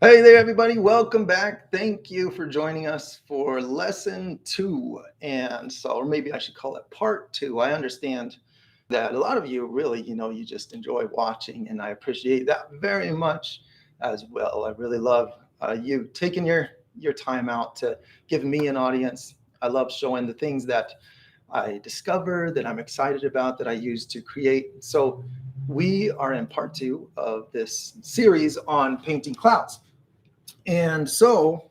Hey there, everybody. Welcome back. Thank you for joining us for lesson two. Or maybe I should call it part two. I understand that a lot of you really, you just enjoy watching, and I appreciate that very much as well. I really love you taking your time out to give me an audience. I love showing the things that I discover, that I'm excited about, that I use to create. So, we are in part two of this series on painting clouds. And so,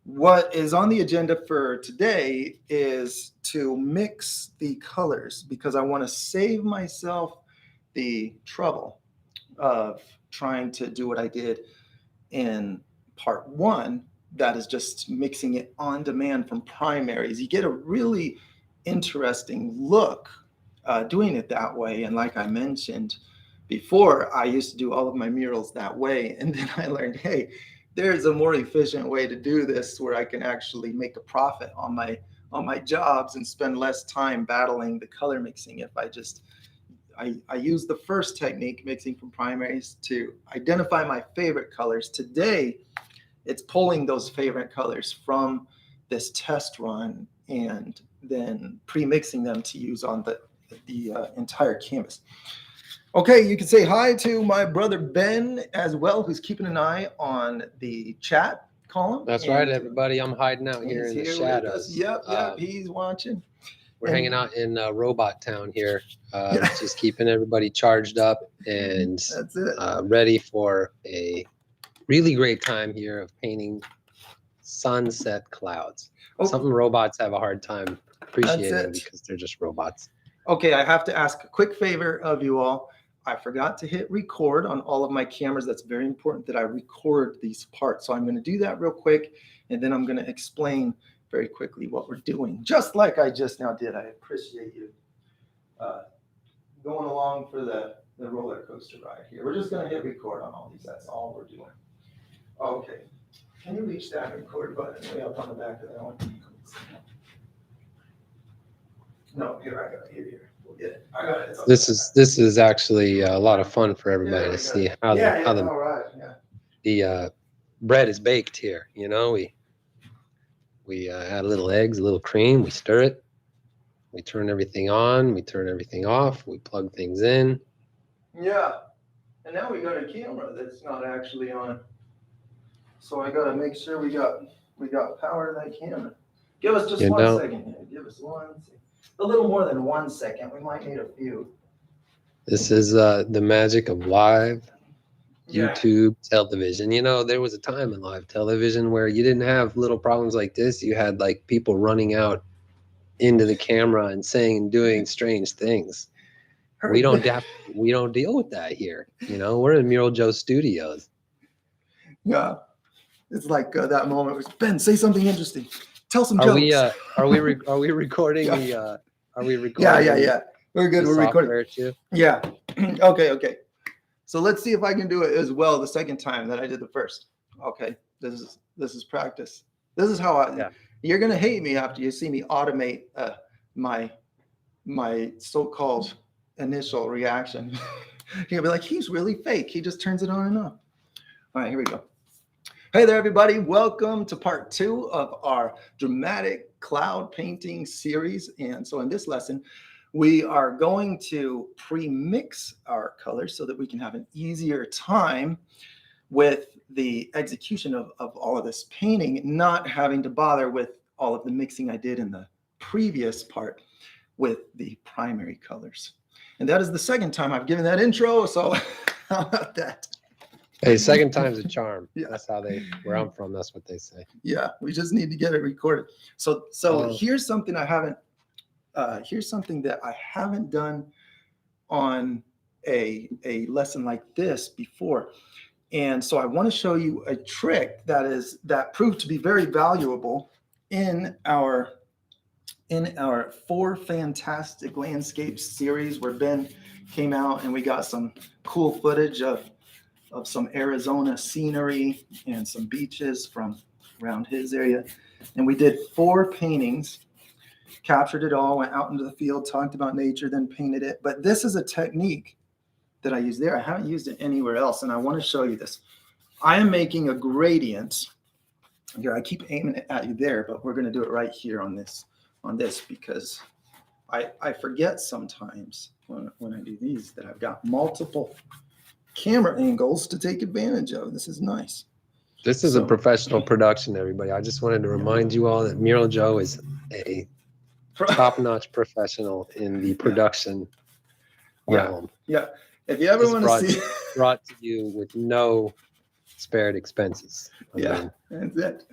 what is on the agenda for today is to mix the colors because I want to save myself the trouble of trying to do what I did in part one. That is just mixing it on demand from primaries. You get a really interesting look doing it that way. And like I mentioned before, I used to do all of my murals that way. And then I learned, hey, there's a more efficient way to do this where I can actually make a profit on my jobs and spend less time battling the color mixing if I use the first technique, mixing from primaries, to identify my favorite colors. Today, it's pulling those favorite colors from this test run and then pre-mixing them to use on the entire canvas. Okay, you can say hi to my brother Ben as well, who's keeping an eye on the chat column. That's right, everybody. I'm hiding out here in the shadows. Yep, he's watching. We're hanging out in Robot Town here, just keeping everybody charged up and That's it. Ready for a really great time here of painting sunset clouds. Oh. Something robots have a hard time appreciating That's it. because they're just robots. Okay, I have to ask a quick favor of you all. I forgot to hit record on all of my cameras. That's very important that I record these parts. So I'm going to do that real quick, and then I'm going to explain very quickly what we're doing, just like I just now did. I appreciate you going along for the roller coaster ride here. We're just going to hit record on all these. That's all we're doing. Okay. Can you reach that record button way up on the back of that one? No, here, I got it. Here. We'll get it. I got it. This is actually a lot of fun for everybody to see how the bread is baked here. You know, we add a little eggs, a little cream, we stir it, we turn everything on, we turn everything off, we plug things in. Yeah, and now we got a camera that's not actually on, so I got to make sure we got power to that camera. Give us just 1 second here. Give us 1 second. A little more than 1 second. We might need a few. This is the magic of live YouTube television. You know, there was a time in live television where you didn't have little problems like this. You had like people running out into the camera and saying and doing strange things. We don't deal with that here. You know, we're in Mural Joe Studios. Yeah, it's like that moment was, Ben, say something interesting. Tell some jokes. Are we recording yeah. Are we recording? Yeah. We're good. We're recording. Too? Yeah. Okay. So let's see if I can do it as well the second time that I did the first. Okay. This is practice. This is how you're gonna hate me after you see me automate my so-called initial reaction. You're gonna be like, he's really fake. He just turns it on and off. All right, here we go. Hey there, everybody. Welcome to part two of our dramatic cloud painting series. And so in this lesson, we are going to pre-mix our colors so that we can have an easier time with the execution of all of this painting, not having to bother with all of the mixing I did in the previous part with the primary colors. And that is the second time I've given that intro. So how about that? Hey, second time's a charm. Yeah. That's how where I'm from, that's what they say. Yeah, we just need to get it recorded. So here's something here's something that I haven't done on a lesson like this before. And so I want to show you a trick that proved to be very valuable in our Four Fantastic Landscapes series, where Ben came out and we got some cool footage of some Arizona scenery and some beaches from around his area. And we did 4 paintings, captured it all, went out into the field, talked about nature, then painted it. But this is a technique that I use there. I haven't used it anywhere else, and I want to show you this. I am making a gradient. Here, I keep aiming it at you there, but we're going to do it right here on this because I forget sometimes when I do these that I've got multiple camera angles to take advantage of. This is nice. This is a professional production, everybody. I just wanted to remind you all that Mural Joe is a top-notch professional in the production realm. Yeah. If you ever want to see, brought to you with no spared expenses. That's it.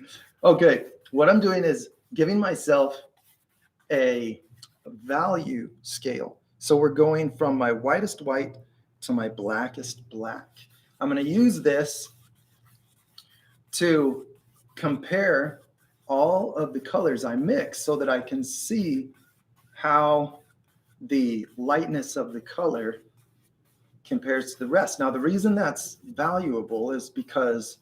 Okay, what I'm doing is giving myself a value scale. So we're going from my whitest white to my blackest black. I'm going to use this to compare all of the colors I mix so that I can see how the lightness of the color compares to the rest. Now, the reason that's valuable is because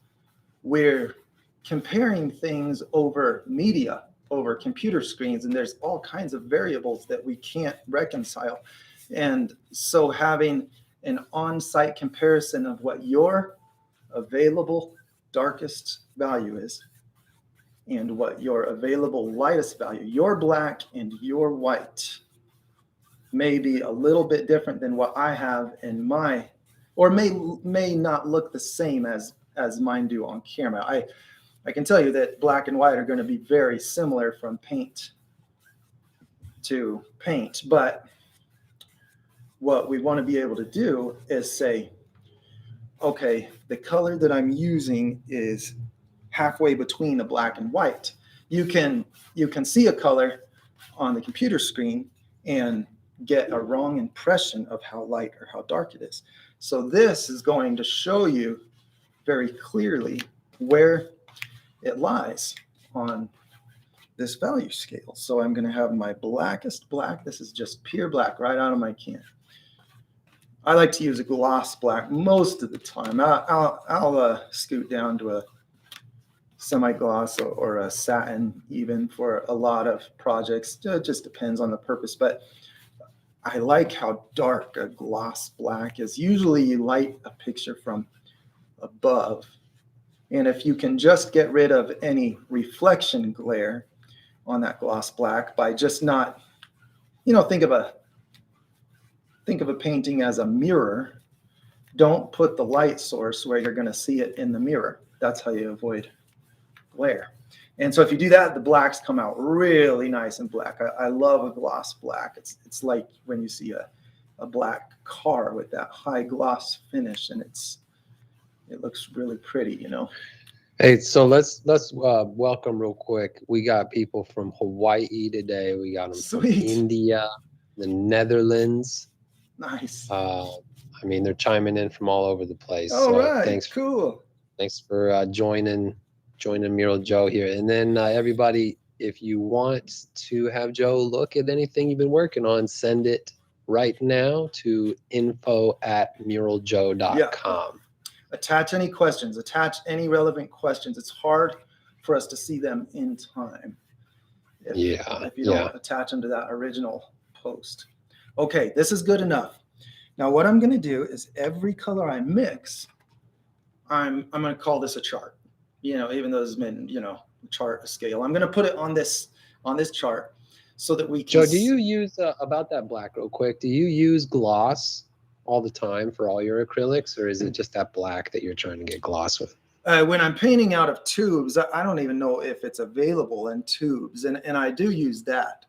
we're comparing things over media, over computer screens, and there's all kinds of variables that we can't reconcile. And so having an on-site comparison of what your available darkest value is and what your available lightest value, your black and your white, may be a little bit different than what I have in my, or may not look the same as mine do on camera. I can tell you that black and white are going to be very similar from paint to paint, but what we want to be able to do is say, okay, the color that I'm using is halfway between a black and white. You can see a color on the computer screen and get a wrong impression of how light or how dark it is. So this is going to show you very clearly where it lies on this value scale. So I'm going to have my blackest black. This is just pure black right out of my can. I like to use a gloss black most of the time. I'll scoot down to a semi-gloss or a satin even for a lot of projects. It just depends on the purpose. But I like how dark a gloss black is. Usually you light a picture from above. And if you can just get rid of any reflection glare on that gloss black by just not, think of a painting as a mirror. Don't put the light source where you're going to see it in the mirror. That's how you avoid glare. And so if you do that, the blacks come out really nice and black. I love a gloss black. It's like when you see a black car with that high gloss finish, and it looks really pretty, Hey, so let's welcome real quick. We got people from Hawaii today. We got them from India, the Netherlands. Nice. I mean, they're chiming in from all over the place. All right. Thanks for joining Mural Joe here. And then everybody, if you want to have Joe look at anything you've been working on, send it right now to info@muraljoe.com. Attach any questions, attach any relevant questions. It's hard for us to see them in time if you don't attach them to that original post. Okay, this is good enough. Now what I'm going to do is every color I mix, I'm going to call this a chart. Even though it's been, chart, a scale. I'm going to put it on this chart so that we can. Joe, do you use about that black real quick? Do you use gloss all the time for all your acrylics, or is it just that black that you're trying to get gloss with? When I'm painting out of tubes, I don't even know if it's available in tubes, and I do use that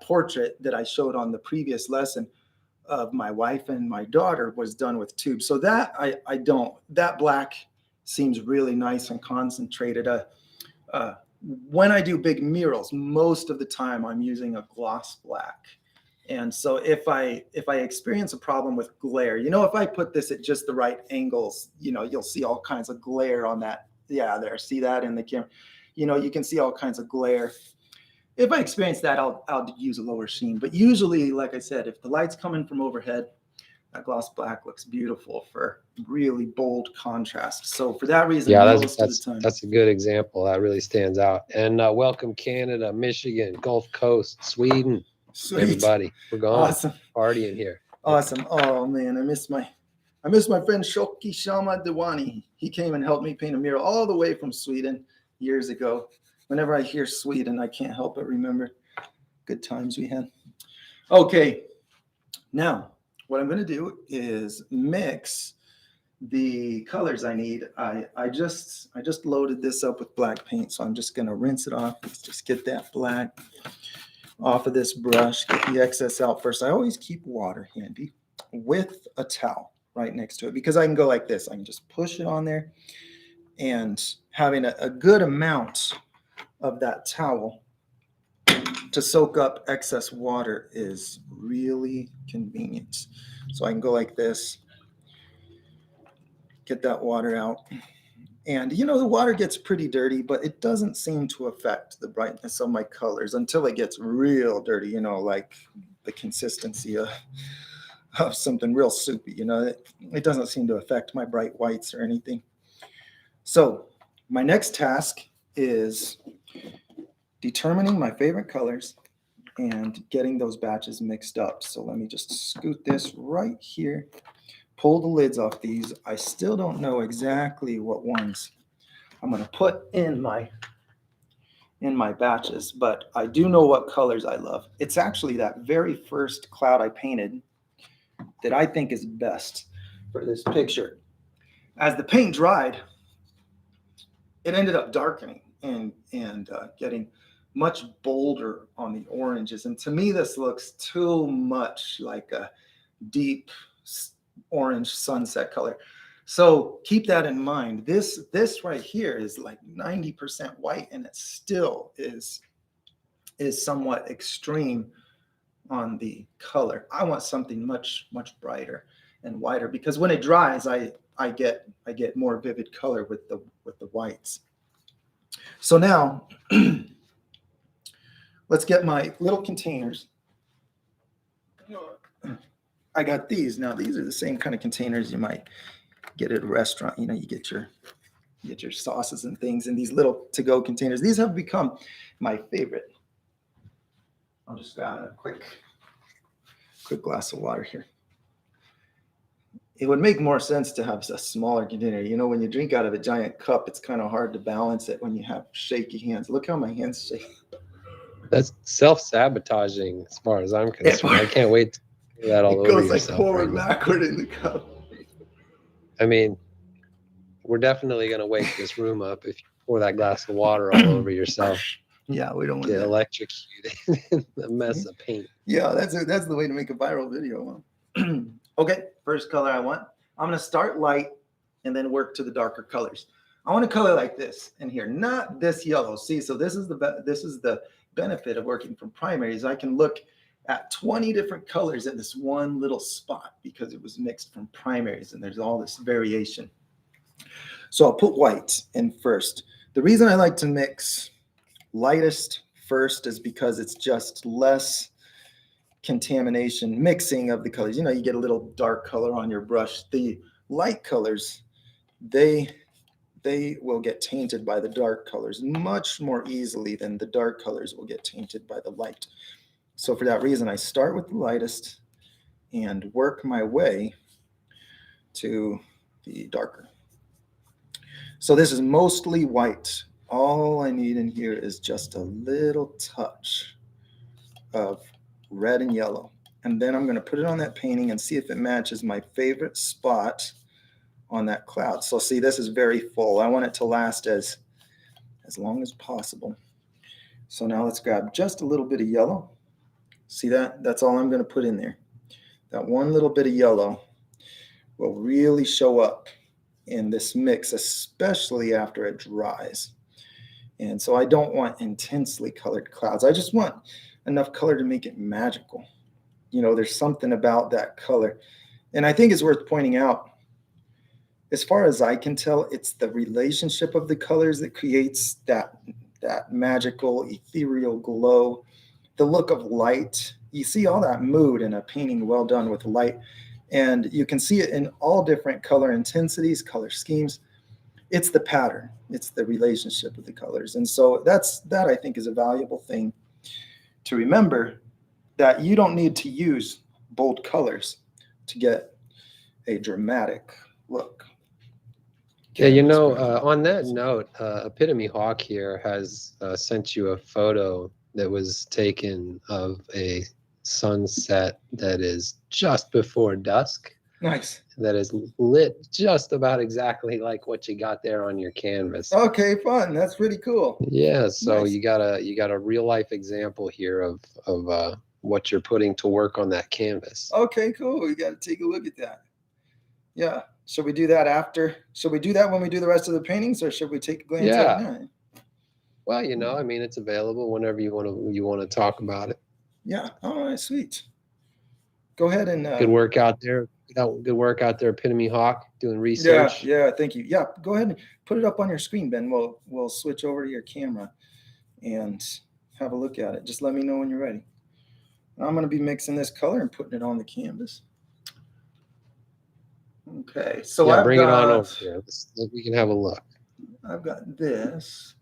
portrait that I showed on the previous lesson of my wife and my daughter was done with tubes. So that I don't. That black seems really nice and concentrated. When I do big murals, most of the time I'm using a gloss black. And so if I experience a problem with glare, if I put this at just the right angles, you'll see all kinds of glare on that. Yeah, there, see that in the camera. You can see all kinds of glare. If I experience that, I'll use a lower sheen. But usually, like I said, if the light's coming from overhead, that gloss black looks beautiful for really bold contrast. So for that reason, that's a good example. That really stands out. And welcome Canada, Michigan, Gulf Coast, Sweden. Sweet. Everybody, we're going awesome partying here. Awesome. Oh man, I miss my I miss my friend Shoki Shama Dewani. He came and helped me paint a mural all the way from Sweden years ago. Whenever I hear Sweden, I can't help but remember good times we had. Okay, now what I'm going to do is mix the colors I need. I just loaded this up with black paint, so I'm just going to rinse it off. Let's just get that black off of this brush, get the excess out first. I always keep water handy with a towel right next to it, because I can go like this. I can just push it on there, and having a good amount of that towel to soak up excess water is really convenient. So I can go like this, get that water out. And you know, the water gets pretty dirty, but it doesn't seem to affect the brightness of my colors until it gets real dirty, you know, like the consistency of something real soupy. You know, it doesn't seem to affect my bright whites or anything. So my next task is determining my favorite colors and getting those batches mixed up. So let me just scoot this right here, pull the lids off these. I still don't know exactly what ones I'm going to put in my batches, but I do know what colors I love. It's actually that very first cloud I painted that I think is best for this picture. As the paint dried, it ended up darkening and getting much bolder on the oranges. And to me, this looks too much like a deep orange sunset color. So keep that in mind. This right here is like 90% white, and it still is somewhat extreme on the color. I want something much brighter and whiter, because when it dries, I get more vivid color with the whites. So now let's get my little containers. I got these. Now these are the same kind of containers you might get at a restaurant. You know, you get your sauces and things in these little to-go containers. These have become my favorite. I'll just grab a quick glass of water here. It would make more sense to have a smaller container. You know, when you drink out of a giant cup, it's kind of hard to balance it when you have shaky hands. Look how my hands shake. That's self-sabotaging as far as I'm concerned. I can't wait to do that all over yourself. It goes like forward, backward in the cup. I mean, we're definitely going to wake this room up if you pour that glass of water all over yourself. Yeah, we don't want get electrocuted in a mess of paint. Yeah, that's the way to make a viral video. Okay, first color I want. I'm going to start light and then work to the darker colors. I want a color like this in here, not this yellow. See, so this is the benefit of working from primaries. I can look at 20 different colors in this one little spot because it was mixed from primaries, and there's all this variation. So I'll put white in first. The reason I like to mix lightest first is because it's just less contamination mixing of the colors. You know, you get a little dark color on your brush. The light colors, they will get tainted by the dark colors much more easily than the dark colors will get tainted by the light. So for that reason, I start with the lightest and work my way to the darker. So this is mostly white. All I need in here is just a little touch of red and yellow. And then I'm going to put it on that painting and see if it matches my favorite spot on that cloud. So see, this is very full. I want it to last as long as possible. So now let's grab just a little bit of yellow. See that? That's all I'm going to put in there. That one little bit of yellow will really show up in this mix, especially after it dries. And so I don't want intensely colored clouds. I just want enough color to make it magical. You know, there's something about that color. And I think it's worth pointing out, as far as I can tell, it's the relationship of the colors that creates that magical, ethereal glow, the look of light. You see all that mood in a painting well done with light, and you can see it in all different color intensities, color schemes. It's the pattern. It's the relationship of the colors. And so that I think is a valuable thing to remember, that you don't need to use bold colors to get a dramatic look. Yeah, you Canvas know, background. on that note, Epitome Hawk here has sent you a photo that was taken of a sunset that is just before dusk, Nice. that is lit just about exactly like what you got there on your canvas. Okay, fun. That's pretty cool. Yeah, so Nice. you got a real life example here of what you're putting to work on that canvas. Okay, cool. We got to take a look at that. Yeah. Should we do that after? Should we do that when we do the rest of the paintings, or should we take a glance at it Yeah. now? Well, you know, I mean, it's available whenever you want to talk about it. Yeah. All right. Sweet. Go ahead and. Good work out there. Good work out there, Epitome Hawk, doing Yeah. research. Yeah. Thank you. Yeah. Go ahead and put it up on your screen, Ben. We'll switch over to your camera and have a look at it. Just let me know when you're ready. I'm going to be mixing this color and putting it on the canvas. Okay. So Yeah, I've bring got, it on over here. We can have a look. I've got this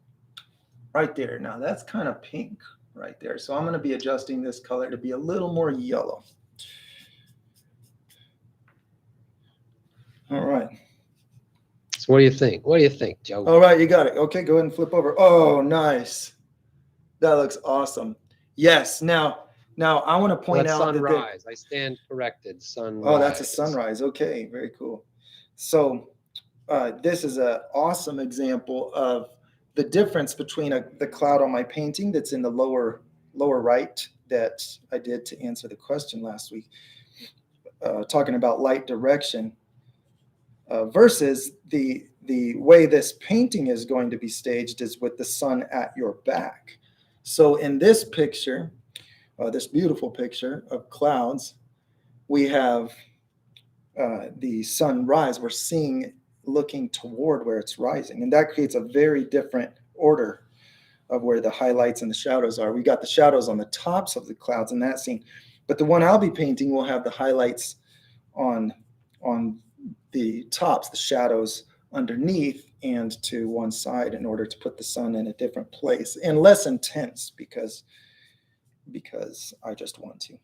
right there. Now that's kind of pink right there. So I'm going to be adjusting this color to be a little more yellow. All right. So what do you think? What do you think, Joe? All right, you got it. Okay, go ahead and flip over. Oh, nice. That looks awesome. Yes. Now I want to point That's out sunrise. I stand corrected. Sunrise. Oh, that's a sunrise. Okay, very cool. So this is an awesome example of the difference between the cloud on my painting that's in the lower right that I did to answer the question last week, talking about light direction, versus the way this painting is going to be staged is with the sun at your back. So in this picture, this beautiful picture of clouds, we have the sunrise. We're seeing looking toward where it's rising, and that creates a very different order of where the highlights and the shadows are. We got the shadows on the tops of the clouds in that scene, but the one I'll be painting will have the highlights on the tops, the shadows underneath and to one side, in order to put the sun in a different place and less intense, because I just want to.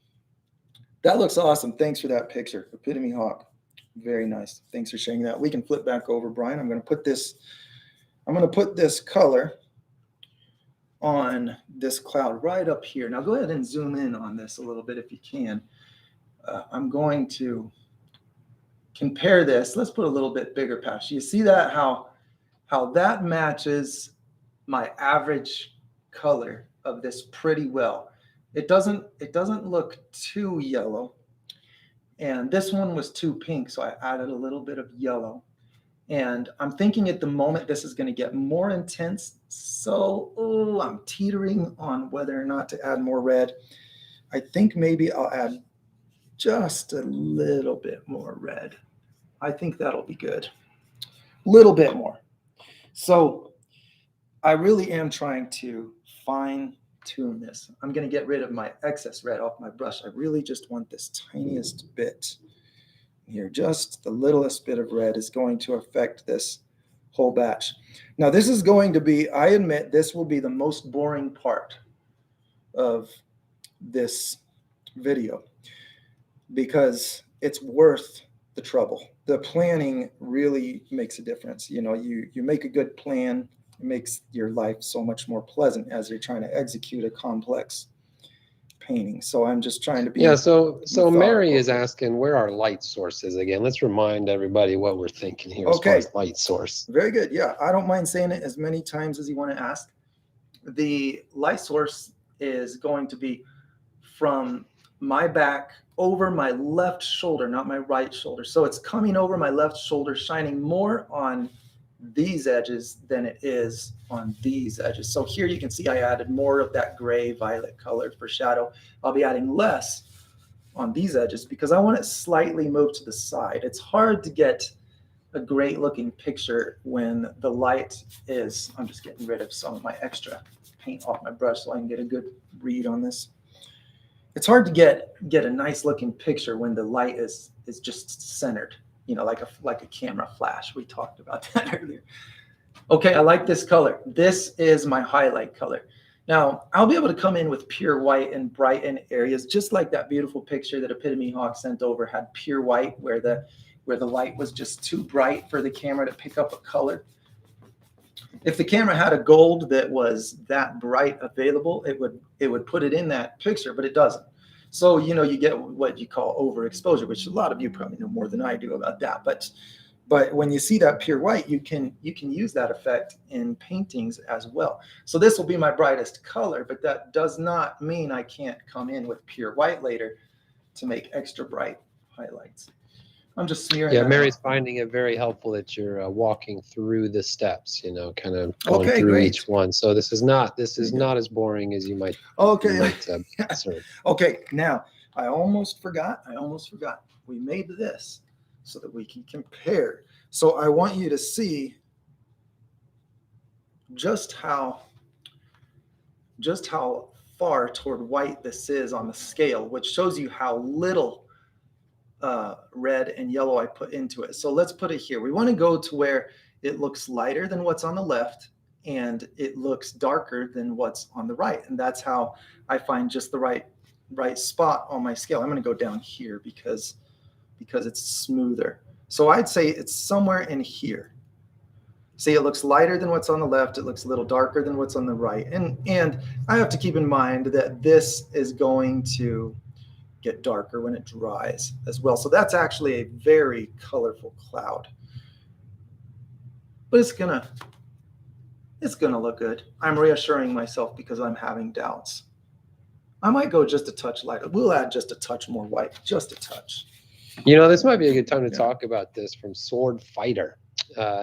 That looks awesome. Thanks for that picture. Epitome Hawk. Very nice. Thanks for sharing that. We can flip back over, Brian. I'm going to put this color on this cloud right up here. Now go ahead and zoom in on this a little bit if you can. I'm going to compare this. Let's put a little bit bigger patch. You see that how that matches my average color of this pretty well. It doesn't look too yellow, and this one was too pink, so I added a little bit of yellow. And I'm thinking at the moment this is going to get more intense, so I'm teetering on whether or not to add more red. I think maybe I'll add just a little bit more red. I think that'll be good. A little bit more. So I really am trying to fine tune this. I'm going to get rid of my excess red off my brush. I really just want this tiniest bit here. Just the littlest bit of red is going to affect this whole batch. Now this is going to be, I admit, this will be the most boring part of this video, because it's worth the trouble. The planning really makes a difference. You know, you make a good plan, it makes your life so much more pleasant as you're trying to execute a complex painting. So I'm just trying to be So Mary methodical. is asking, where are light sources again? Let's remind everybody what we're thinking here as far as light source. Very good. Yeah, I don't mind saying it as many times as you want to ask. The light source is going to be from my back over my left shoulder, not my right shoulder. So it's coming over my left shoulder, shining more on these edges than it is on these edges. So here you can see I added more of that gray violet color for shadow. I'll be adding less on these edges because I want it slightly moved to the side. It's hard to get a great looking picture when the light is, I'm just getting rid of some of my extra paint off my brush so I can get a good read on this. It's hard to get a nice looking picture when the light is just centered, you know, like a camera flash. We talked about that earlier. Okay, I like this color. This is my highlight color. Now, I'll be able to come in with pure white and brighten areas, just like that beautiful picture that Epitome Hawk sent over had pure white, where the where the light was just too bright for the camera to pick up a color. If the camera had a gold that was that bright available, it would put it in that picture, but it doesn't. So, you know, you get what you call overexposure, which a lot of you probably know more than I do about that. But when you see that pure white, you can use that effect in paintings as well. So this will be my brightest color, but that does not mean I can't come in with pure white later to make extra bright highlights. I'm just smearing. Yeah, Mary's finding it very helpful that you're walking through the steps, you know, kind of going through great. each one. So this is not as boring as you might. Okay. Concern. Okay. Now I almost forgot. We made this so that we can compare. So I want you to see just how far toward white this is on the scale, which shows you how little red and yellow I put into it. So let's put it here. We want to go to where it looks lighter than what's on the left and it looks darker than what's on the right. And that's how I find just the right spot on my scale. I'm going to go down here because it's smoother. So I'd say it's somewhere in here. See, it looks lighter than what's on the left. It looks a little darker than what's on the right. And I have to keep in mind that this is going to get darker when it dries as well. So that's actually a very colorful cloud. But it's gonna look good. I'm reassuring myself because I'm having doubts. I might go just a touch lighter. We'll add just a touch more white, just a touch. You know, this might be a good time to talk about this from Sword Fighter.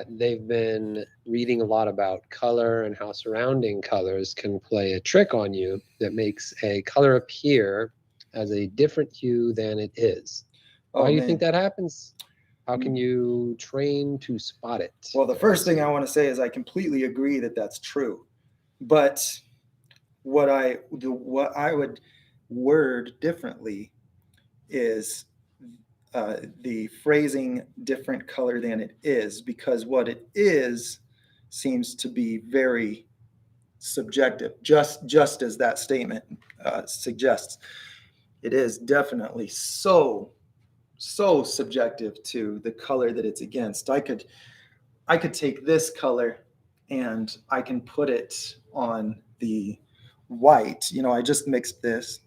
They've been reading a lot about color and how surrounding colors can play a trick on you that makes a color appear as a different hue than it is. Why do you think that happens? How can you train to spot it? Well, the first thing I want to say is I completely agree that that's true. But what I would word differently is the phrasing different color than it is, because what it is seems to be very subjective, just as that statement suggests. It is definitely so subjective to the color that it's against. I could take this color and I can put it on the white. You know, I just mixed this.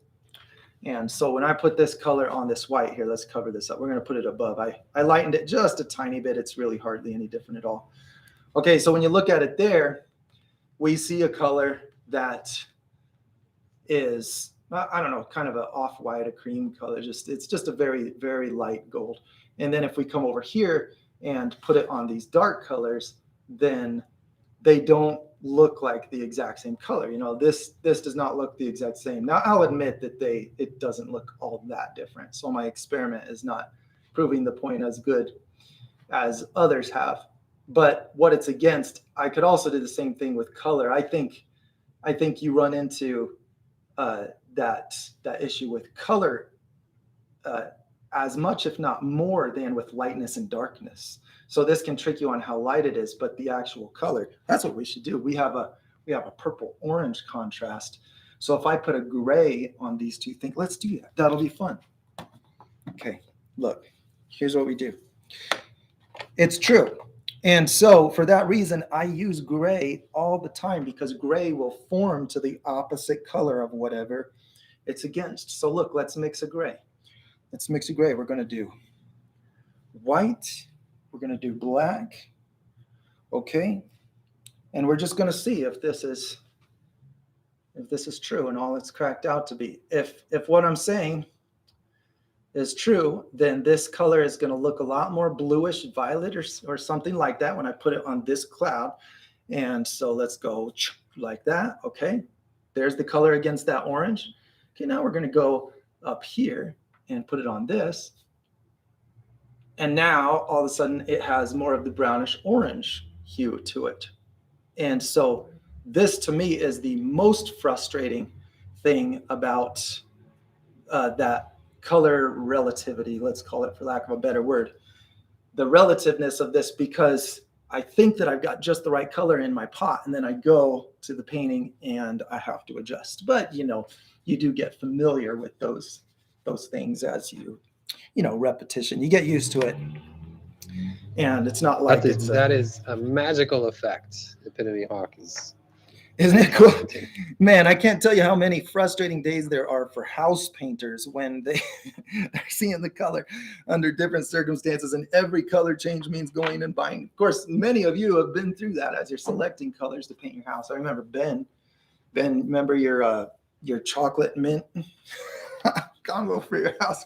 And so when I put this color on this white here, let's cover this up. We're going to put it above. I lightened it just a tiny bit. It's really hardly any different at all. Okay, so when you look at it there, we see a color that is, I don't know, kind of an off-white, a cream color. It's just a very, very light gold. And then if we come over here and put it on these dark colors, then they don't look like the exact same color. You know, this does not look the exact same. Now, I'll admit that it doesn't look all that different. So my experiment is not proving the point as good as others have. But what it's against, I could also do the same thing with color. I think you run into that issue with color as much, if not more, than with lightness and darkness. So this can trick you on how light it is, but the actual color, that's what we should do. We have a purple orange contrast. So if I put a gray on these two things, let's do that. That'll be fun. Okay, look, here's what we do. It's true. And so for that reason, I use gray all the time, because gray will form to the opposite color of whatever it's against. So look, let's mix a gray. We're going to do white. We're going to do black. Okay. And we're just going to see if this is true and all it's cracked out to be. If what I'm saying is true, then this color is going to look a lot more bluish violet or something like that when I put it on this cloud. And so let's go like that. Okay. There's the color against that orange. Okay. Now we're going to go up here and put it on this. And now all of a sudden it has more of the brownish orange hue to it. And so this to me is the most frustrating thing about that color relativity, let's call it, for lack of a better word, the relativeness of this, because I think that I've got just the right color in my pot, and then I go to the painting and I have to adjust. But you know, you do get familiar with those things as you know, repetition, you get used to it. And it's not like it's That is a magical effect. Epitome Hawk is isn't it cool? commenting. Man, I can't tell you how many frustrating days there are for house painters when they're seeing the color under different circumstances, and every color change means going and buying. Of course, many of you have been through that as you're selecting colors to paint your house. I remember Ben, remember your chocolate mint combo for your house?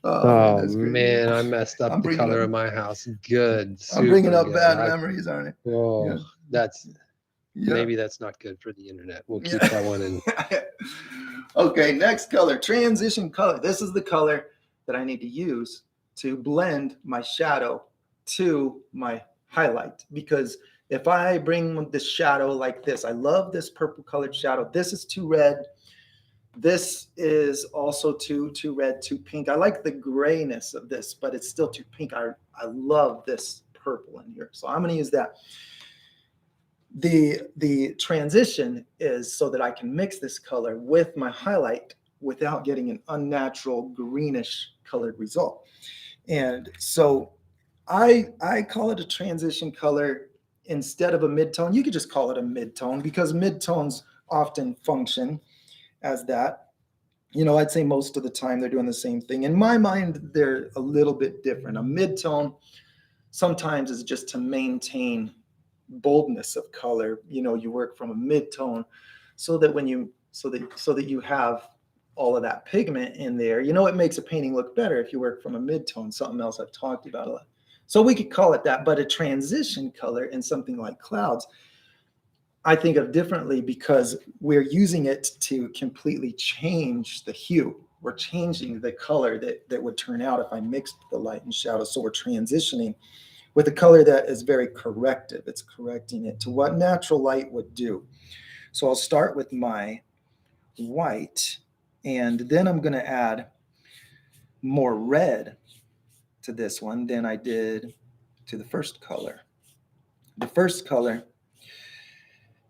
Oh man, Oh that's crazy. man, I messed up I'm the bringing color up, of my house. Good, I'm bringing super up good. bad memories, aren't I? Oh, Yeah, that's yeah, maybe that's not good for the internet. We'll keep yeah. that one in. Okay, next color, transition color. This is the color that I need to use to blend my shadow to my highlight. Because if I bring the shadow like this, I love this purple colored shadow. This is too red. This is also too red, too pink. I like the grayness of this, but it's still too pink. I love this purple in here. So I'm going to use that. The transition is so that I can mix this color with my highlight without getting an unnatural greenish colored result. And so I call it a transition color instead of a midtone. You could just call it a midtone because midtones often function as that. You know, I'd say most of the time they're doing the same thing. In my mind, they're a little bit different. A midtone sometimes is just to maintain boldness of color. You know, you work from a mid-tone so that when you so that you have all of that pigment in there. You know, it makes a painting look better if you work from a mid-tone, something else I've talked about a lot. So we could call it that, but a transition color in something like clouds, I think of differently because we're using it to completely change the hue. We're changing the color that would turn out if I mixed the light and shadow. So we're transitioning with a color that is very corrective. It's correcting it to what natural light would do. So I'll start with my white, and then I'm going to add more red to this one than I did to the first color. The first color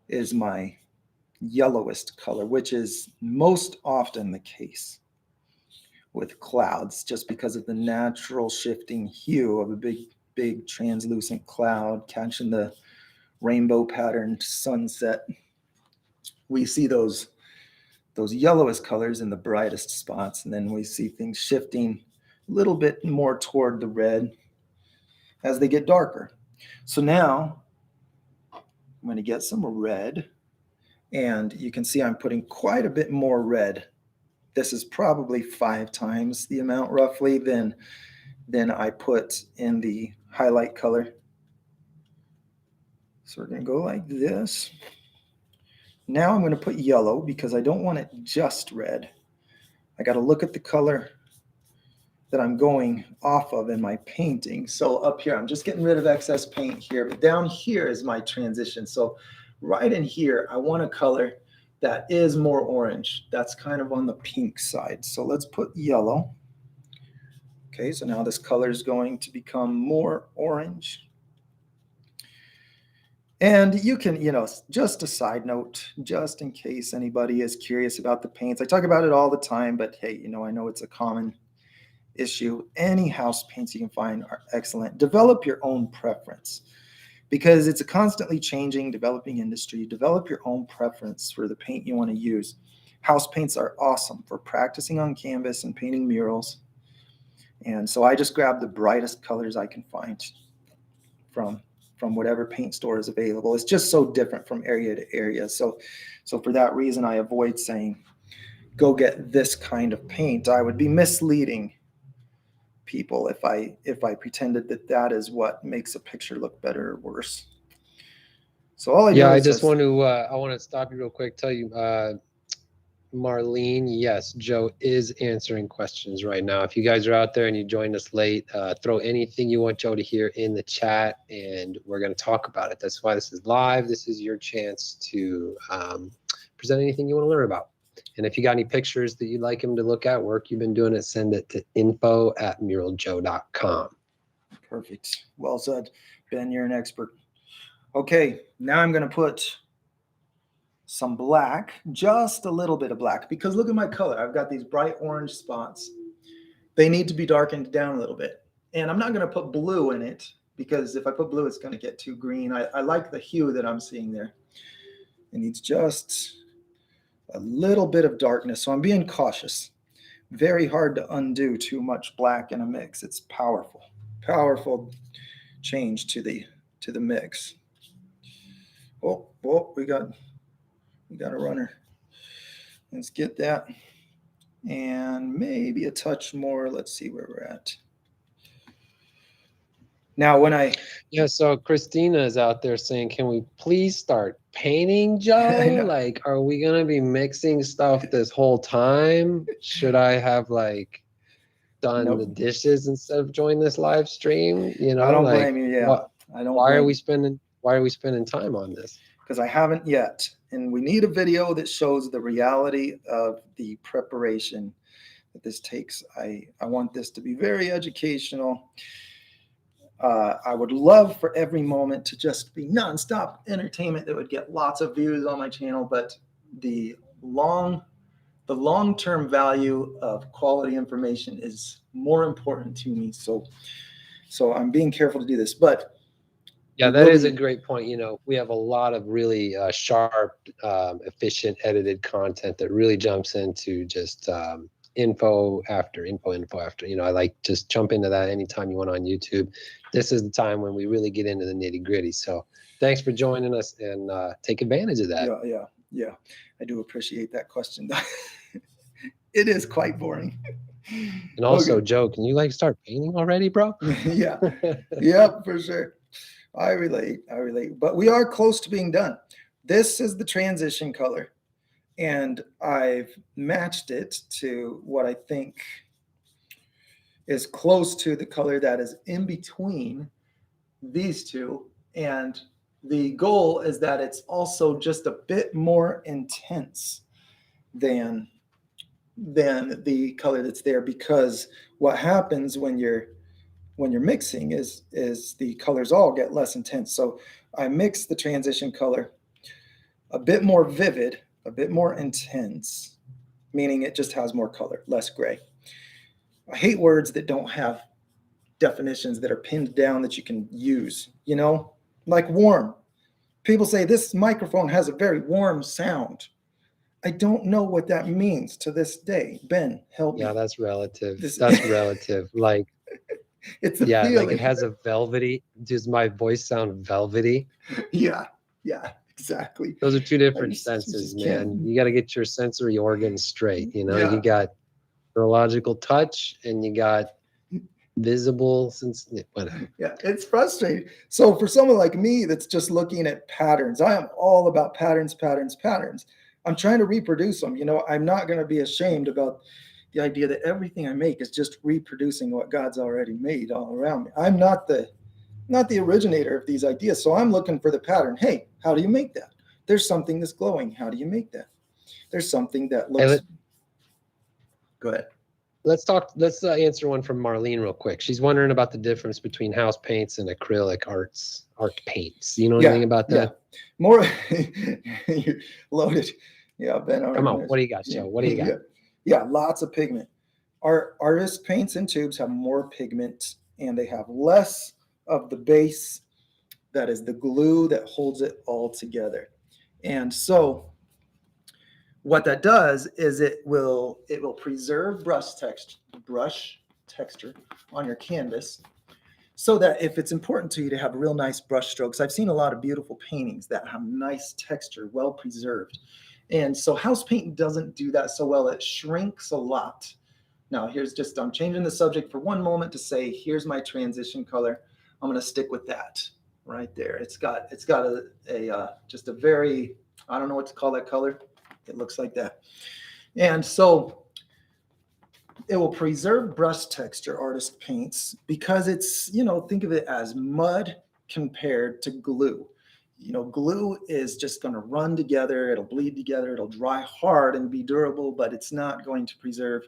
is my yellowest color, which is most often the case with clouds, just because of the natural shifting hue of a big translucent cloud catching the rainbow patterned sunset. We see those yellowest colors in the brightest spots, and then we see things shifting a little bit more toward the red as they get darker. So now I'm going to get some red, and you can see I'm putting quite a bit more red. This is probably 5 times the amount roughly than I put in the highlight color. So we're going to go like this. Now I'm going to put yellow because I don't want it just red. I got to look at the color that I'm going off of in my painting. So up here, I'm just getting rid of excess paint here, but down here is my transition. So right in here, I want a color that is more orange. That's kind of on the pink side. So let's put yellow. Okay, so now this color is going to become more orange. And you can, you know, just a side note, just in case anybody is curious about the paints. I talk about it all the time, but hey, you know, I know it's a common issue. Any house paints you can find are excellent. Develop your own preference because it's a constantly changing, developing industry. Develop your own preference for the paint you want to use. House paints are awesome for practicing on canvas and painting murals. And so I just grab the brightest colors I can find from whatever paint store is available. It's just so different from area to area. So for that reason, I avoid saying, go get this kind of paint. I would be misleading people if I pretended that is what makes a picture look better or worse. So all I do Yeah, is just I want to stop you real quick, tell you, Marlene, yes, Joe is answering questions right now. If you guys are out there and you joined us late, throw anything you want Joe to hear in the chat, and we're going to talk about it. That's why this is live. This is your chance to present anything you want to learn about. And if you got any pictures that you'd like him to look at, work you've been doing it, send it to info@muraljoe.com. Perfect. Well said, Ben. You're an expert. Okay, now I'm going to put some black, just a little bit of black, because look at my color. I've got these bright orange spots. They need to be darkened down a little bit. And I'm not going to put blue in it because if I put blue, it's going to get too green. I like the hue that I'm seeing there. It needs just a little bit of darkness. So I'm being cautious. Very hard to undo too much black in a mix. It's powerful, powerful change to the mix. Oh, we got a runner. Let's get that. And maybe a touch more. Let's see where we're at. Now, when so Christina is out there saying, can we please start painting, Joe? Like, are we going to be mixing stuff this whole time? Should I have like done the dishes instead of join this live stream? You know, I don't blame you. Yeah. I don't. Why are we spending time on this? Because I haven't yet. And we need a video that shows the reality of the preparation that this takes. I want this to be very educational. I would love for every moment to just be nonstop entertainment that would get lots of views on my channel, but the long-term value of quality information is more important to me. So I'm being careful to do this, but yeah, that is a great point. You know, we have a lot of really sharp, efficient, edited content that really jumps into just info after info. You know, I like just jump into that anytime you want on YouTube. This is the time when we really get into the nitty gritty. So thanks for joining us and take advantage of that. Yeah. I do appreciate that question. It is quite boring. And also, Joe, can you like start painting already, bro? Yeah, for sure. I relate. But we are close to being done. This is the transition color, and I've matched it to what I think is close to the color that is in between these two. And the goal is that it's also just a bit more intense than the color that's there, because what happens when you're mixing is the colors all get less intense. So I mix the transition color a bit more vivid, a bit more intense, meaning it just has more color, less gray. I hate words that don't have definitions that are pinned down that you can use, you know, like warm. People say this microphone has a very warm sound. I don't know what that means to this day. Ben, help me. Yeah, that's relative. That's relative. Like, it's a feeling. Like it has a velvety. Does my voice sound velvety? Yeah, exactly. Those are two different senses, man. You got to get your sensory organs straight. You know, you got neurological touch and you got visible whatever. Yeah, it's frustrating. So for someone like me that's just looking at patterns, I am all about patterns. I'm trying to reproduce them. You know, I'm not going to be ashamed about the idea that everything I make is just reproducing what God's already made all around me. I'm not the originator of these ideas. So I'm looking for the pattern. Hey, how do you make that? There's something that's glowing. How do you make that? There's something that looks. Go ahead. Let's answer one from Marlene real quick. She's wondering about the difference between house paints and acrylic art paints. You know anything about that? Yeah. More you're loaded. Yeah, Ben. Come on. What do you got, Joe? What do you got? Yeah, lots of pigment. Our artist paints and tubes have more pigment, and they have less of the base that is the glue that holds it all together. And so what that does is it will preserve brush texture on your canvas, so that if it's important to you to have real nice brush strokes. I've seen a lot of beautiful paintings that have nice texture, well preserved. And so house paint doesn't do that so well. It shrinks a lot. Now I'm changing the subject for one moment to say, here's my transition color. I'm going to stick with that right there. It's got just a very, I don't know what to call that color. It looks like that. And so it will preserve brush texture, artist paints, because it's, think of it as mud compared to glue. Glue is just going to run together. It'll bleed together. It'll dry hard and be durable, but it's not going to preserve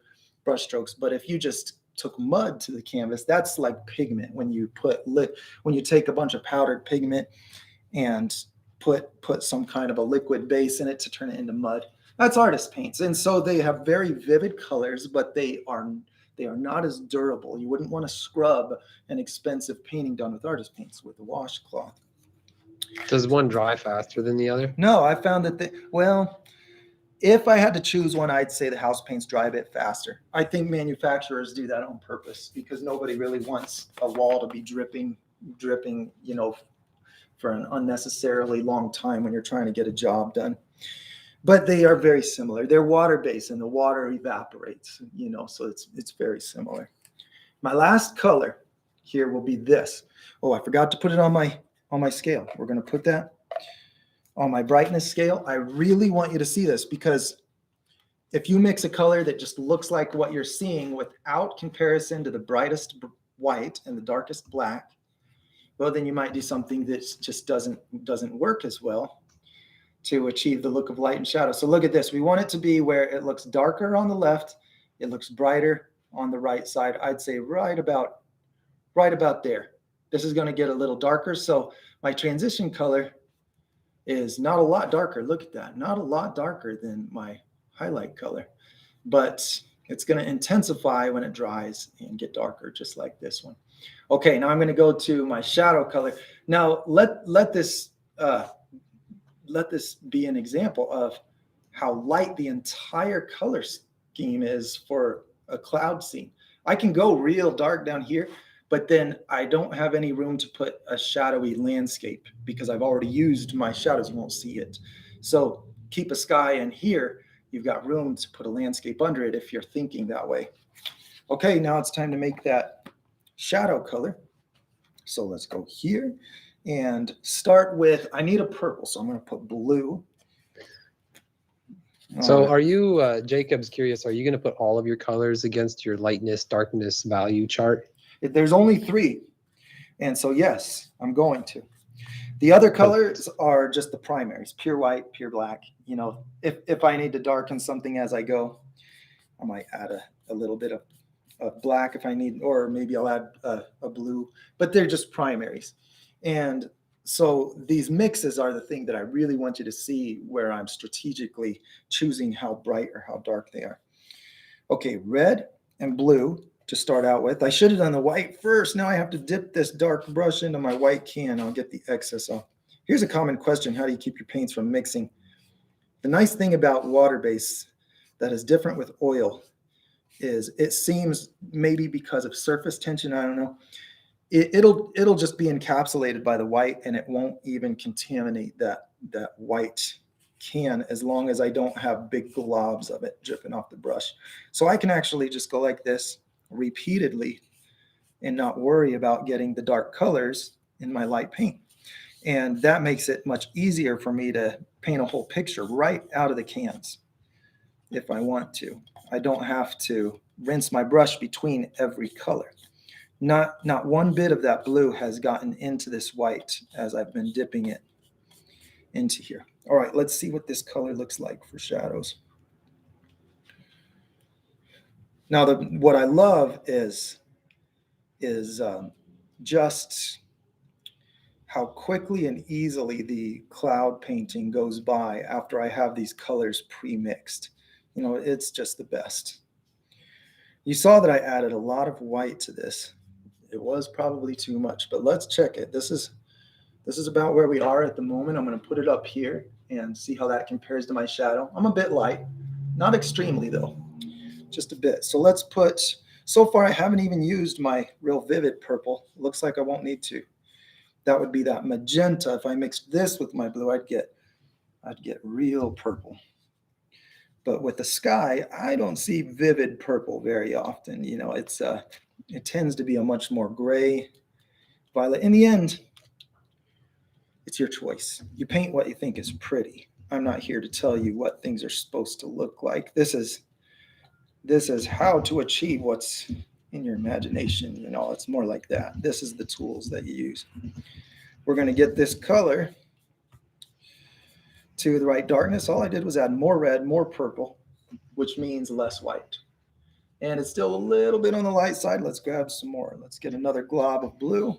brush strokes. But if you just took mud to the canvas, that's like pigment. When you take a bunch of powdered pigment and put some kind of a liquid base in it to turn it into mud, that's artist paints. And so they have very vivid colors, but they They are not as durable. You wouldn't want to scrub an expensive painting done with artist paints with a washcloth. Does one dry faster than the other? No, I found that well, if I had to choose one, I'd say the house paints dry a bit faster. I think manufacturers do that on purpose because nobody really wants a wall to be dripping, for an unnecessarily long time when you're trying to get a job done. But they are very similar. They're water-based and the water evaporates, so it's very similar. My last color here will be this. Oh, I forgot to put it on my scale. We're going to put that on my brightness scale. I really want you to see this because if you mix a color that just looks like what you're seeing without comparison to the brightest white and the darkest black, well, then you might do something that just doesn't work as well to achieve the look of light and shadow. So look at this. We want it to be where it looks darker on the left, it looks brighter on the right side. I'd say right about there. This is going to get a little darker. So my transition color is not a lot darker. Look at that. Not a lot darker than my highlight color, but it's going to intensify when it dries and get darker, just like this one. Okay, now I'm going to go to my shadow color. Now let this be an example of how light the entire color scheme is for a cloud scene. I can go real dark down here, but then I don't have any room to put a shadowy landscape because I've already used my shadows. You won't see it. So keep a sky in here. You've got room to put a landscape under it if you're thinking that way. Okay, now it's time to make that shadow color. So let's go here and start with, I need a purple, so I'm going to put blue. So are you, Jacob's curious, are you going to put all of your colors against your lightness, darkness value chart? There's only 3. And so, yes, I'm going to. The other colors are just the primaries, pure white, pure black. If I need to darken something as I go, I might add a little bit of black if I need, or maybe I'll add a blue, but they're just primaries. And so these mixes are the thing that I really want you to see where I'm strategically choosing how bright or how dark they are. Okay, red and blue to start out with. I should have done the white first. Now I have to dip this dark brush into my white can. I'll get the excess off. Here's a common question. How do you keep your paints from mixing? The nice thing about water-based that is different with oil is it seems, maybe because of surface tension, I don't know, it'll just be encapsulated by the white and it won't even contaminate that white can as long as I don't have big globs of it dripping off the brush. So I can actually just go like this repeatedly and not worry about getting the dark colors in my light paint. And that makes it much easier for me to paint a whole picture right out of the cans if I want to. I don't have to rinse my brush between every color. Not one bit of that blue has gotten into this white as I've been dipping it into here. All right, let's see what this color looks like for shadows. Now, what I love is just how quickly and easily the cloud painting goes by after I have these colors pre-mixed. It's just the best. You saw that I added a lot of white to this. It was probably too much, but let's check it. This is about where we are at the moment. I'm going to put it up here and see how that compares to my shadow. I'm a bit light, not extremely though, just a bit. So let's put, so far I haven't even used my real vivid purple. Looks like I won't need to. That would be that magenta. If I mixed this with my blue, I'd get real purple. But with the sky, I don't see vivid purple very often. It tends to be a much more gray, violet. In the end, it's your choice. You paint what you think is pretty. I'm not here to tell you what things are supposed to look like. This is how to achieve what's in your imagination. It's more like that. This is the tools that you use. We're going to get this color to the right darkness. All I did was add more red, more purple, which means less white. And it's still a little bit on the light side. Let's grab some more. Let's get another glob of blue.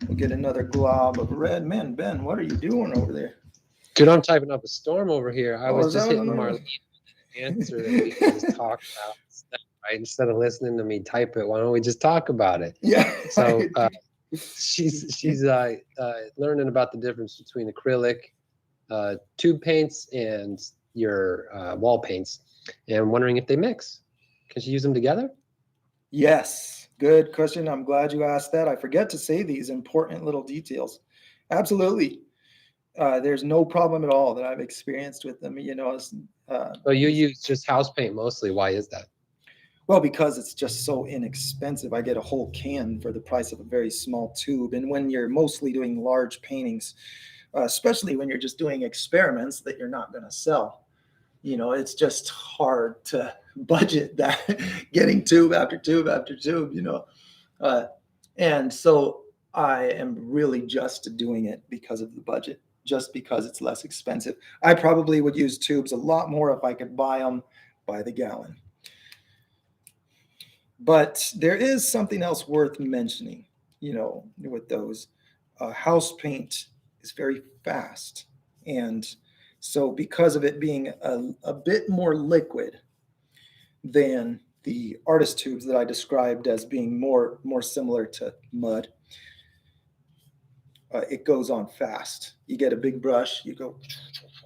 We'll get another glob of red. Man, Ben, what are you doing over there? Dude, I'm typing up a storm over here. I was just hitting Marlene with an answer that we can just talk about. right? Instead of listening to me type it, why don't we just talk about it? Yeah. So she's learning about the difference between acrylic, tube paints, and your wall paints, and wondering if they mix. Can she use them together? Yes, good question. I'm glad you asked that. I forget to say these important little details. Absolutely. There's no problem at all that I've experienced with them. So you use just house paint mostly. Why is that? Well, because it's just so inexpensive. I get a whole can for the price of a very small tube. And when you're mostly doing large paintings, especially when you're just doing experiments that you're not going to sell, it's just hard to budget that, getting tube after tube after tube. Uh, and so I am really just doing it because of the budget, just because it's less expensive. I probably would use tubes a lot more if I could buy them by the gallon. But there is something else worth mentioning, with those. House paint is very fast. And so, because of it being a bit more liquid than the artist tubes that I described as being more similar to mud, it goes on fast. You get a big brush, you go,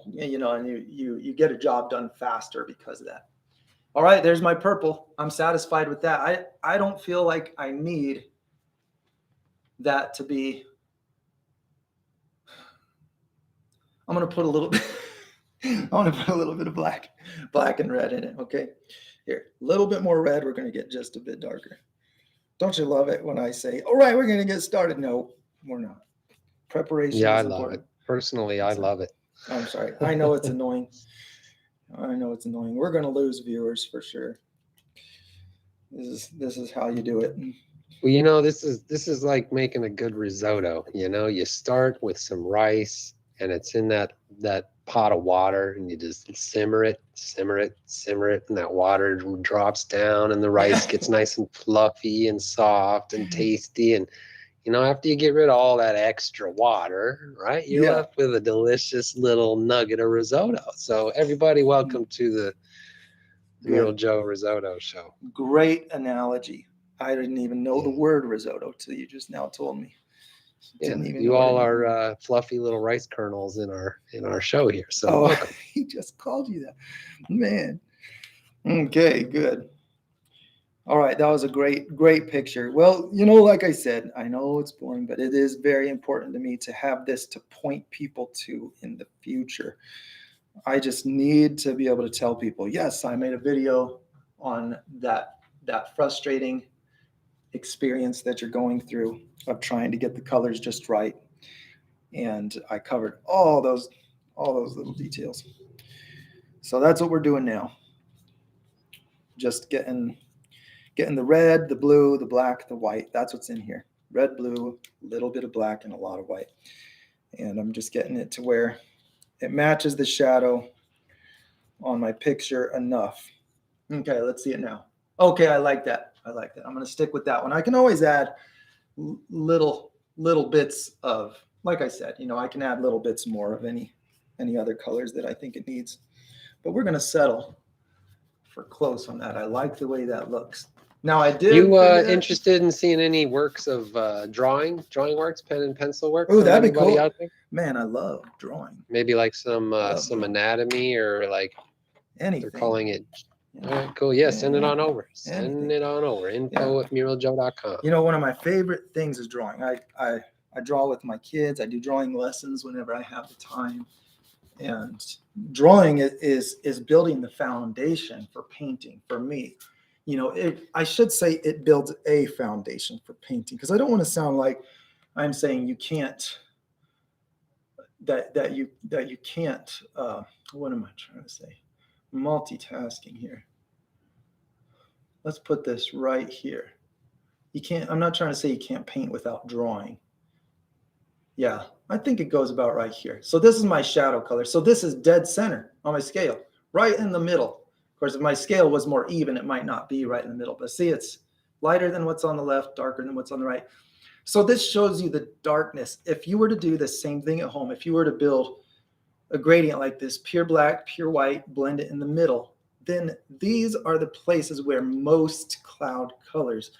and you get a job done faster because of that. All right, there's my purple. I'm satisfied with that. I don't feel like I need that to be. I'm gonna put a little bit. I want to put a little bit of black and red in it. Okay, here, a little bit more red. We're gonna get just a bit darker. Don't you love it when I say, "All right, we're gonna get started"? No, we're not. Preparation Yeah, I is love important. it. Personally, I love it. I'm sorry. I know it's annoying. I know it's annoying. We're going to lose viewers for sure. This is how you do it. Well, this is like making a good risotto. You start with some rice, and it's in that pot of water, and you just simmer it, and that water drops down, and the rice gets nice and fluffy and soft and tasty. And after you get rid of all that extra water, right, you're left with a delicious little nugget of risotto. So everybody, welcome to the Mural Joe Risotto Show. Great analogy. I didn't even know the word risotto till you just now told me. You all are fluffy little rice kernels in our show here. So welcome. He just called you that, man. Okay, good. All right, that was a great picture. Well, like I said, I know it's boring, but it is very important to me to have this to point people to in the future. I just need to be able to tell people, yes, I made a video on that frustrating experience that you're going through of trying to get the colors just right. And I covered all those little details. So that's what we're doing now. Just getting the red, the blue, the black, the white. That's what's in here. Red, blue, a little bit of black, and a lot of white. And I'm just getting it to where it matches the shadow on my picture enough. Okay, let's see it now. Okay, I like that. I'm going to stick with that one. I can always add little bits of, like I said, I can add little bits more of any other colors that I think it needs. But we're going to settle for close on that. I like the way that looks. Now I did. You interested in seeing any works of drawing works, pen and pencil work? Oh, that'd be cool. Out there? Man, I love drawing. Maybe like some anatomy or like anything. They're calling it. All right, cool. Yeah, send it on over. Send it on over. info@muraljoe.com. One of my favorite things is drawing. I draw with my kids. I do drawing lessons whenever I have the time. And drawing is building the foundation for painting for me. I should say it builds a foundation for painting, because I don't want to sound like I'm saying you can't, that you can't, what am I trying to say? Multitasking here. Let's put this right here. I'm not trying to say you can't paint without drawing. Yeah, I think it goes about right here. So this is my shadow color. So this is dead center on my scale, right in the middle. Of course, if my scale was more even, it might not be right in the middle. But see, it's lighter than what's on the left, darker than what's on the right. So this shows you the darkness. If you were to do the same thing at home, if you were to build a gradient like this, pure black, pure white, blend it in the middle, then these are the places where most cloud colors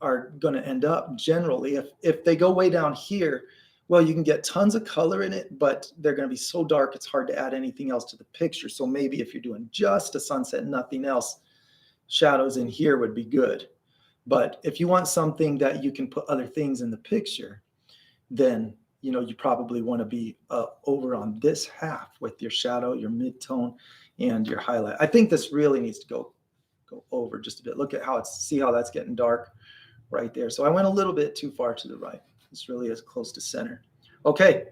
are going to end up generally. If they go way down here, well, you can get tons of color in it, but they're going to be so dark it's hard to add anything else to the picture. So maybe if you're doing just a sunset, nothing else, shadows in here would be good. But if you want something that you can put other things in the picture, then you probably want to be over on this half with your shadow, your mid-tone, and your highlight. I think this really needs to go over just a bit. Look at see how that's getting dark right there. So I went a little bit too far to the right. This really is close to center. Okay,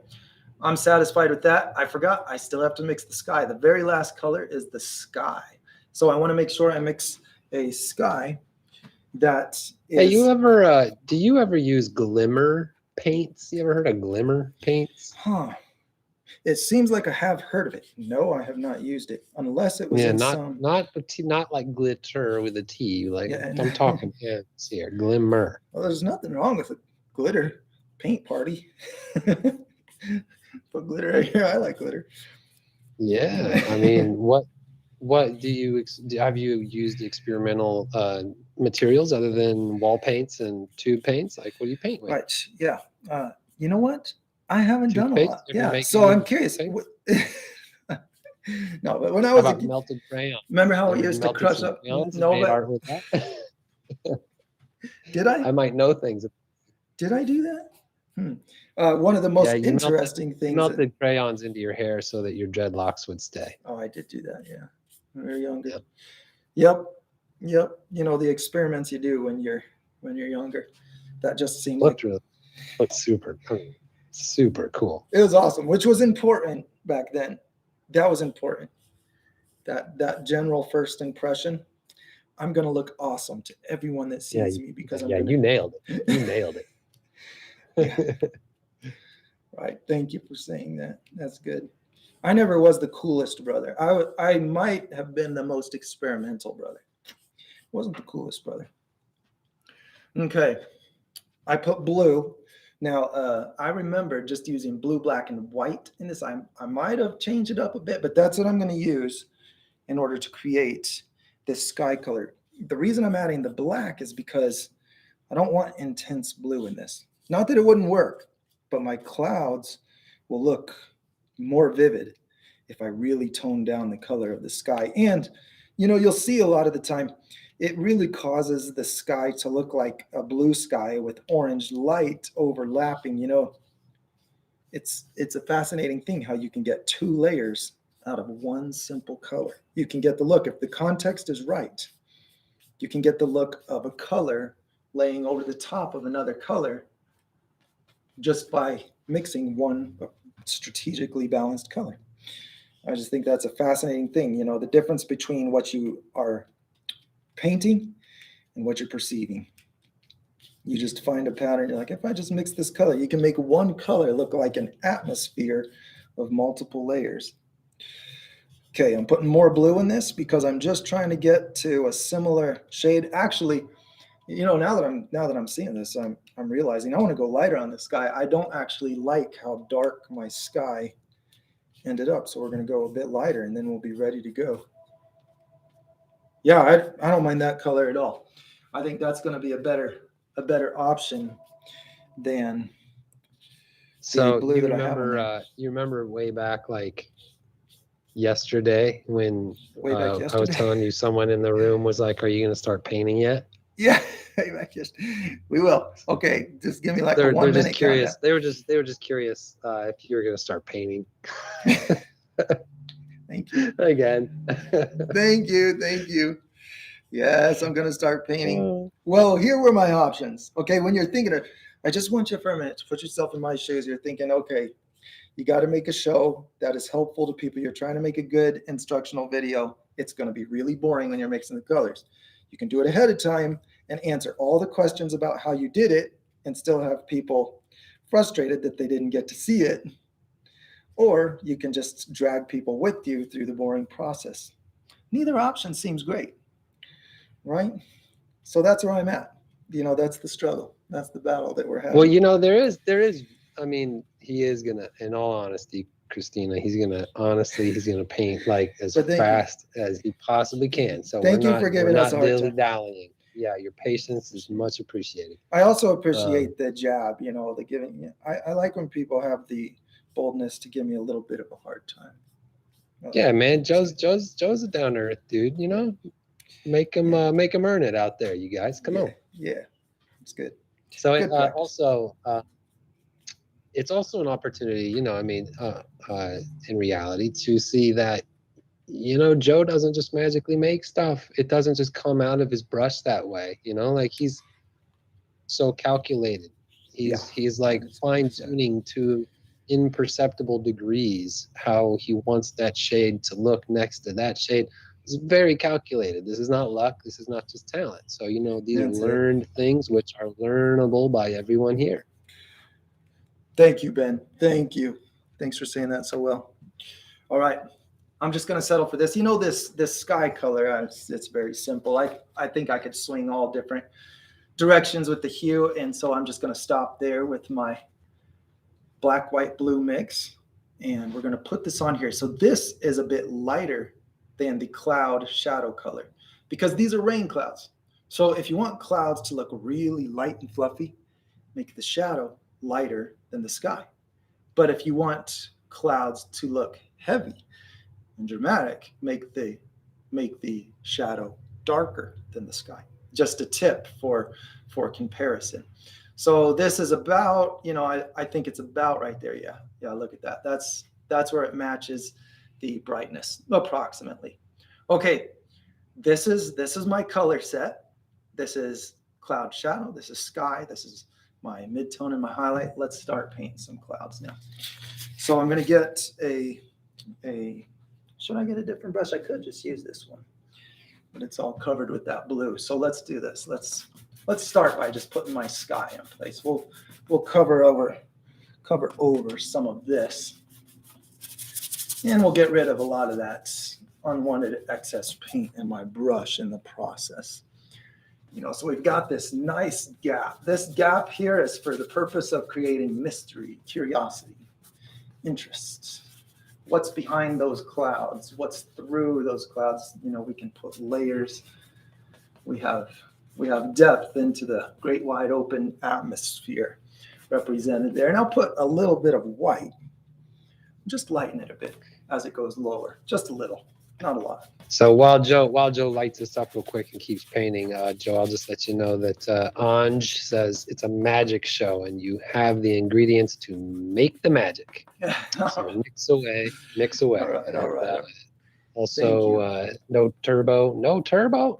I'm satisfied with that. I forgot, I still have to mix the sky. The very last color is the sky. So I want to make sure I mix a sky that is... Hey, do you ever use glimmer paints? You ever heard of glimmer paints? Huh. It seems like I have heard of it. No, I have not used it, unless it was in some... not like glitter with a T. Like, Yeah, I'm talking hands here. Glimmer. Well, there's nothing wrong with a glitter paint party. Put glitter right here. I like glitter. Yeah, I mean, what have you used experimental materials other than wall paints and tube paints? Like, what do you paint with? Right. Yeah. You know what? I haven't done a lot. Yeah. So I'm curious. No, but when I was melted crayon. Remember how we used to crush up? No, art with that. Did I? I might know things. Did I do that? One of the most interesting things. You melted crayons into your hair so that your dreadlocks would stay. Oh, I did do that. Yeah, when we were younger. Yep. The experiments you do when you're younger. That just seemed looked super cool. It was awesome, which was important back then. That was important. That general first impression. I'm gonna look awesome to everyone that sees me because you nailed it. You nailed it. Yeah. Right. Thank you for saying that. That's good. I never was the coolest brother. I might have been the most experimental brother. Wasn't the coolest brother. Okay. I put blue. Now, I remember just using blue, black, and white in this. I might have changed it up a bit, but that's what I'm going to use in order to create this sky color. The reason I'm adding the black is because I don't want intense blue in this. Not that it wouldn't work, but my clouds will look more vivid if I really tone down the color of the sky. And, you'll see a lot of the time, it really causes the sky to look like a blue sky with orange light overlapping. It's a fascinating thing how you can get two layers out of one simple color. You can get the look, if the context is right, you can get the look of a color laying over the top of another color just by mixing one strategically balanced color. I just think that's a fascinating thing. The difference between what you are painting and what you're perceiving. You just find a pattern. You're like, if I just mix this color, you can make one color look like an atmosphere of multiple layers. Okay, I'm putting more blue in this because I'm just trying to get to a similar shade. Actually, now that I'm seeing this, I'm realizing I want to go lighter on the sky. I don't actually like how dark my sky ended up, so we're going to go a bit lighter, and then we'll be ready to go. Yeah, I don't mind that color at all. I think that's going to be a better option than the blue that I have. You remember way back, like yesterday, when I was telling you someone in the room was like, "Are you going to start painting yet?" Yeah, we will. Okay, just give me like a 1 minute curious. countdown. They were just curious if you were going to start painting. Thank you. Again. Thank you. Yes, I'm going to start painting. Well, here were my options. Okay, when you're thinking of, I just want you for a minute to put yourself in my shoes. You're thinking, okay, you got to make a show that is helpful to people. You're trying to make a good instructional video. It's going to be really boring when you're mixing the colors. You can do it ahead of time and answer all the questions about how you did it and still have people frustrated that they didn't get to see it. Or you can just drag people with you through the boring process. Neither option seems great, right? So that's where I'm at. That's the struggle. That's the battle that we're having. Well, there is, I mean, he is going to, in all honesty, Christina. He's gonna paint like as But thank you. fast as he possibly can. So Thank you for we're giving us not a hard dilly time. dallying. Yeah, your patience is much appreciated. I also Um, appreciate the jab, the giving. I like when people have the boldness to give me a little bit of a hard time. I like yeah, when man, people say Joe's a down to earth dude. You that. know, Yeah, make him earn it out there, you guys. Come yeah, on. yeah. It's good. So Good practice. also, it's also an opportunity. In reality, to see that Joe doesn't just magically make stuff. It doesn't just come out of his brush that way. Like he's so calculated. Yeah, He's like 100%. fine-tuning to imperceptible degrees how he wants that shade to look next to that shade. It's very calculated. This is not luck. This is not just talent. So, these are That's it. learned things which are learnable by everyone here. Thank you, Ben. Thank you. Thanks for saying that so well. All right. I'm just gonna settle for this. This sky color. It's very simple. I think I could swing all different directions with the hue, and so I'm just gonna stop there with my black, white, blue mix, and we're gonna put this on here. So this is a bit lighter than the cloud shadow color because these are rain clouds. So if you want clouds to look really light and fluffy, make the shadow lighter than the sky. But if you want clouds to look heavy and dramatic, make the shadow darker than the sky. Just a tip for comparison. So this is about, I think it's about right there. Yeah, look at that. That's where it matches the brightness approximately. Okay, this is my color set. This is cloud shadow. This is sky. This is my midtone and my highlight. Let's start painting some clouds now. So I'm going to get a should I get a different brush? I could just use this one, but it's all covered with that blue. So let's do this. Let's start by just putting my sky in place. We'll cover over some of this, and we'll get rid of a lot of that unwanted excess paint in my brush in the process. So we've got this nice gap. This gap here is for the purpose of creating mystery, curiosity, interest. What's behind those clouds? What's through those clouds? We can put layers. We have depth into the great wide open atmosphere represented there. And I'll put a little bit of white, just lighten it a bit as it goes lower, just a little, not a lot. So while Joe lights this up real quick and keeps painting, Joe, I'll just let you know that Anj says it's a magic show and you have the ingredients to make the magic. So mix away. All right. Also, no turbo. Oh,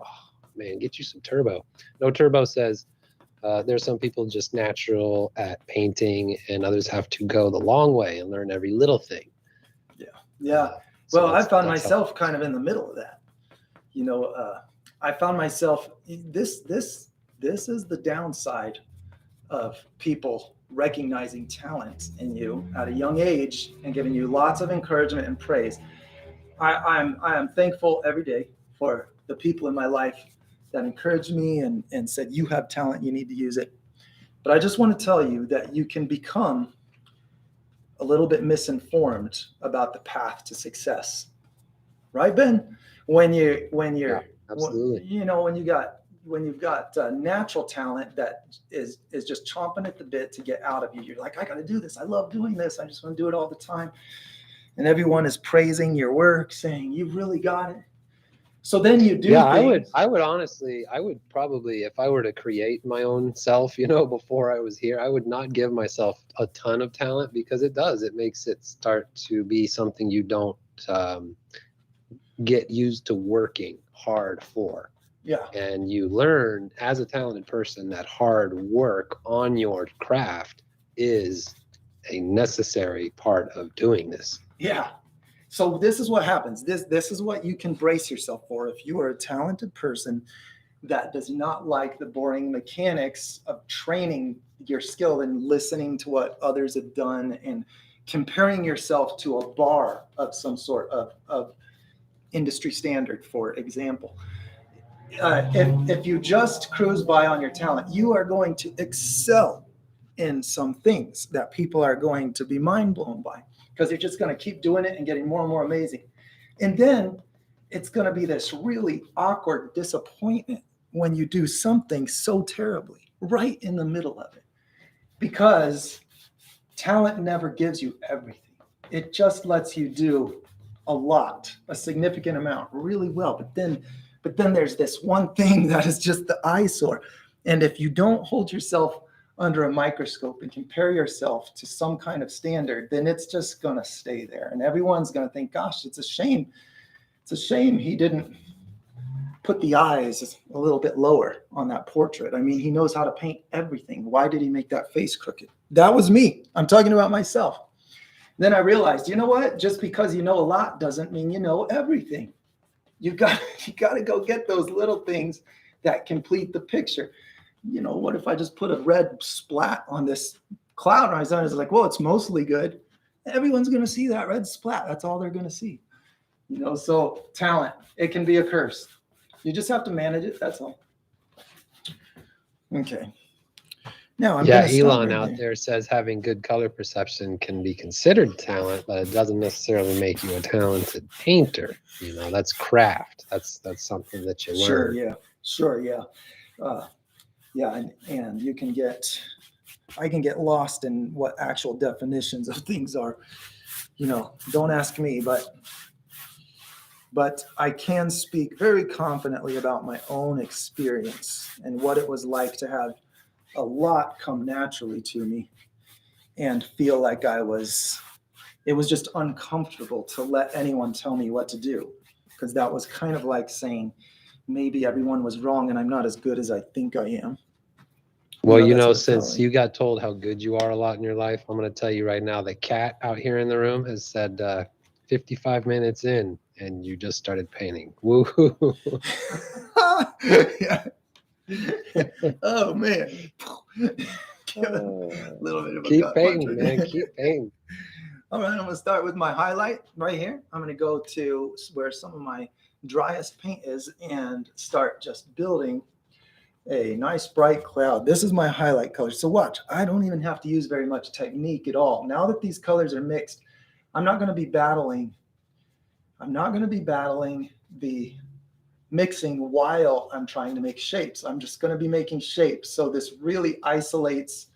man, get you some turbo. No turbo says there's some people just natural at painting and others have to go the long way and learn every little thing. Yeah. So well, I found myself kind of in the middle of that. I found myself, this is the downside of people recognizing talent in you at a young age and giving you lots of encouragement and praise. I am thankful every day for the people in my life that encouraged me and said, you have talent, you need to use it. But I just want to tell you that you can become a little bit misinformed about the path to success, right, Ben? When you've got natural talent that is just chomping at the bit to get out of you. You're like, I got to do this. I love doing this. I just want to do it all the time. And everyone is praising your work, saying you've really got it. So then you do. Yeah, I would probably, if I were to create my own self, before I was here, I would not give myself a ton of talent because it makes it start to be something you don't get used to working hard for. Yeah. And you learn as a talented person that hard work on your craft is a necessary part of doing this. Yeah. So this is what happens. This is what you can brace yourself for. If you are a talented person that does not like the boring mechanics of training your skill and listening to what others have done and comparing yourself to a bar of some sort of industry standard, for example. If you just cruise by on your talent, you are going to excel in some things that people are going to be mind blown by. because you're just going to keep doing it and getting more and more amazing. And then it's going to be this really awkward disappointment when you do something so terribly right in the middle of it, because talent never gives you everything. It just lets you do a lot, a significant amount, really well. But then there's this one thing that is just the eyesore. And if you don't hold yourself under a microscope and compare yourself to some kind of standard, then it's just going to stay there. And everyone's going to think, gosh, it's a shame. It's a shame he didn't put the eyes a little bit lower on that portrait. I mean, he knows how to paint everything. Why did he make that face crooked? That was me. I'm talking about myself. Then I realized, you know what? Just because you know a lot doesn't mean you know everything. You got to go get those little things that complete the picture. You know, what if I just put a red splat on this cloud? And I was like, well, it's mostly good. Everyone's going to see that red splat. That's all they're going to see. You know, so talent, it can be a curse. You just have to manage it. That's all. Okay. Now, Elon out there says having good color perception can be considered talent, but it doesn't necessarily make you a talented painter. You know, that's craft. That's something that you learn. Sure, yeah. And you can I can get lost in what actual definitions of things are. You know, don't ask me, but I can speak very confidently about my own experience and what it was like to have a lot come naturally to me and feel like it was just uncomfortable to let anyone tell me what to do, because that was kind of like saying maybe everyone was wrong and I'm not as good as I think I am. Well, you know, since you got told how good you are a lot in your life, I'm going to tell you right now, the cat out here in the room has said 55 minutes in and you just started painting. Woo-hoo. Yeah. Oh man. A little bit of a keep gut painting, punch. man. Keep painting. All right, I'm going to start with my highlight right here. I'm going to go to where some of my driest paint is and start just building a nice bright cloud. This is my highlight color. So watch, I don't even have to use very much technique at all. Now that these colors are mixed, I'm not going to be battling the mixing while I'm trying to make shapes. I'm just going to be making shapes. So this really isolates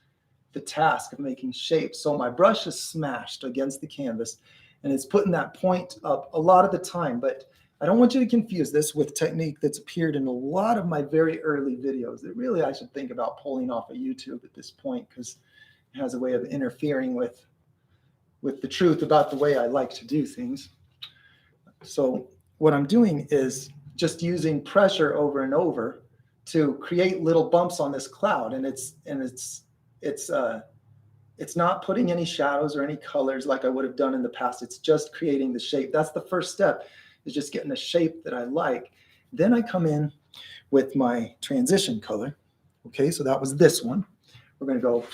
the task of making shapes. So my brush is smashed against the canvas and it's putting that point up a lot of the time, but I don't want you to confuse this with technique that's appeared in a lot of my very early videos that really I should think about pulling off of YouTube at this point, because it has a way of interfering with the truth about the way I like to do things. So what I'm doing is just using pressure over and over to create little bumps on this cloud, and it's not putting any shadows or any colors like I would have done in the past. It's just creating the shape. That's the first step, is just getting a shape that I like. Then I come in with my transition color. Okay, so that was this one. We're going to go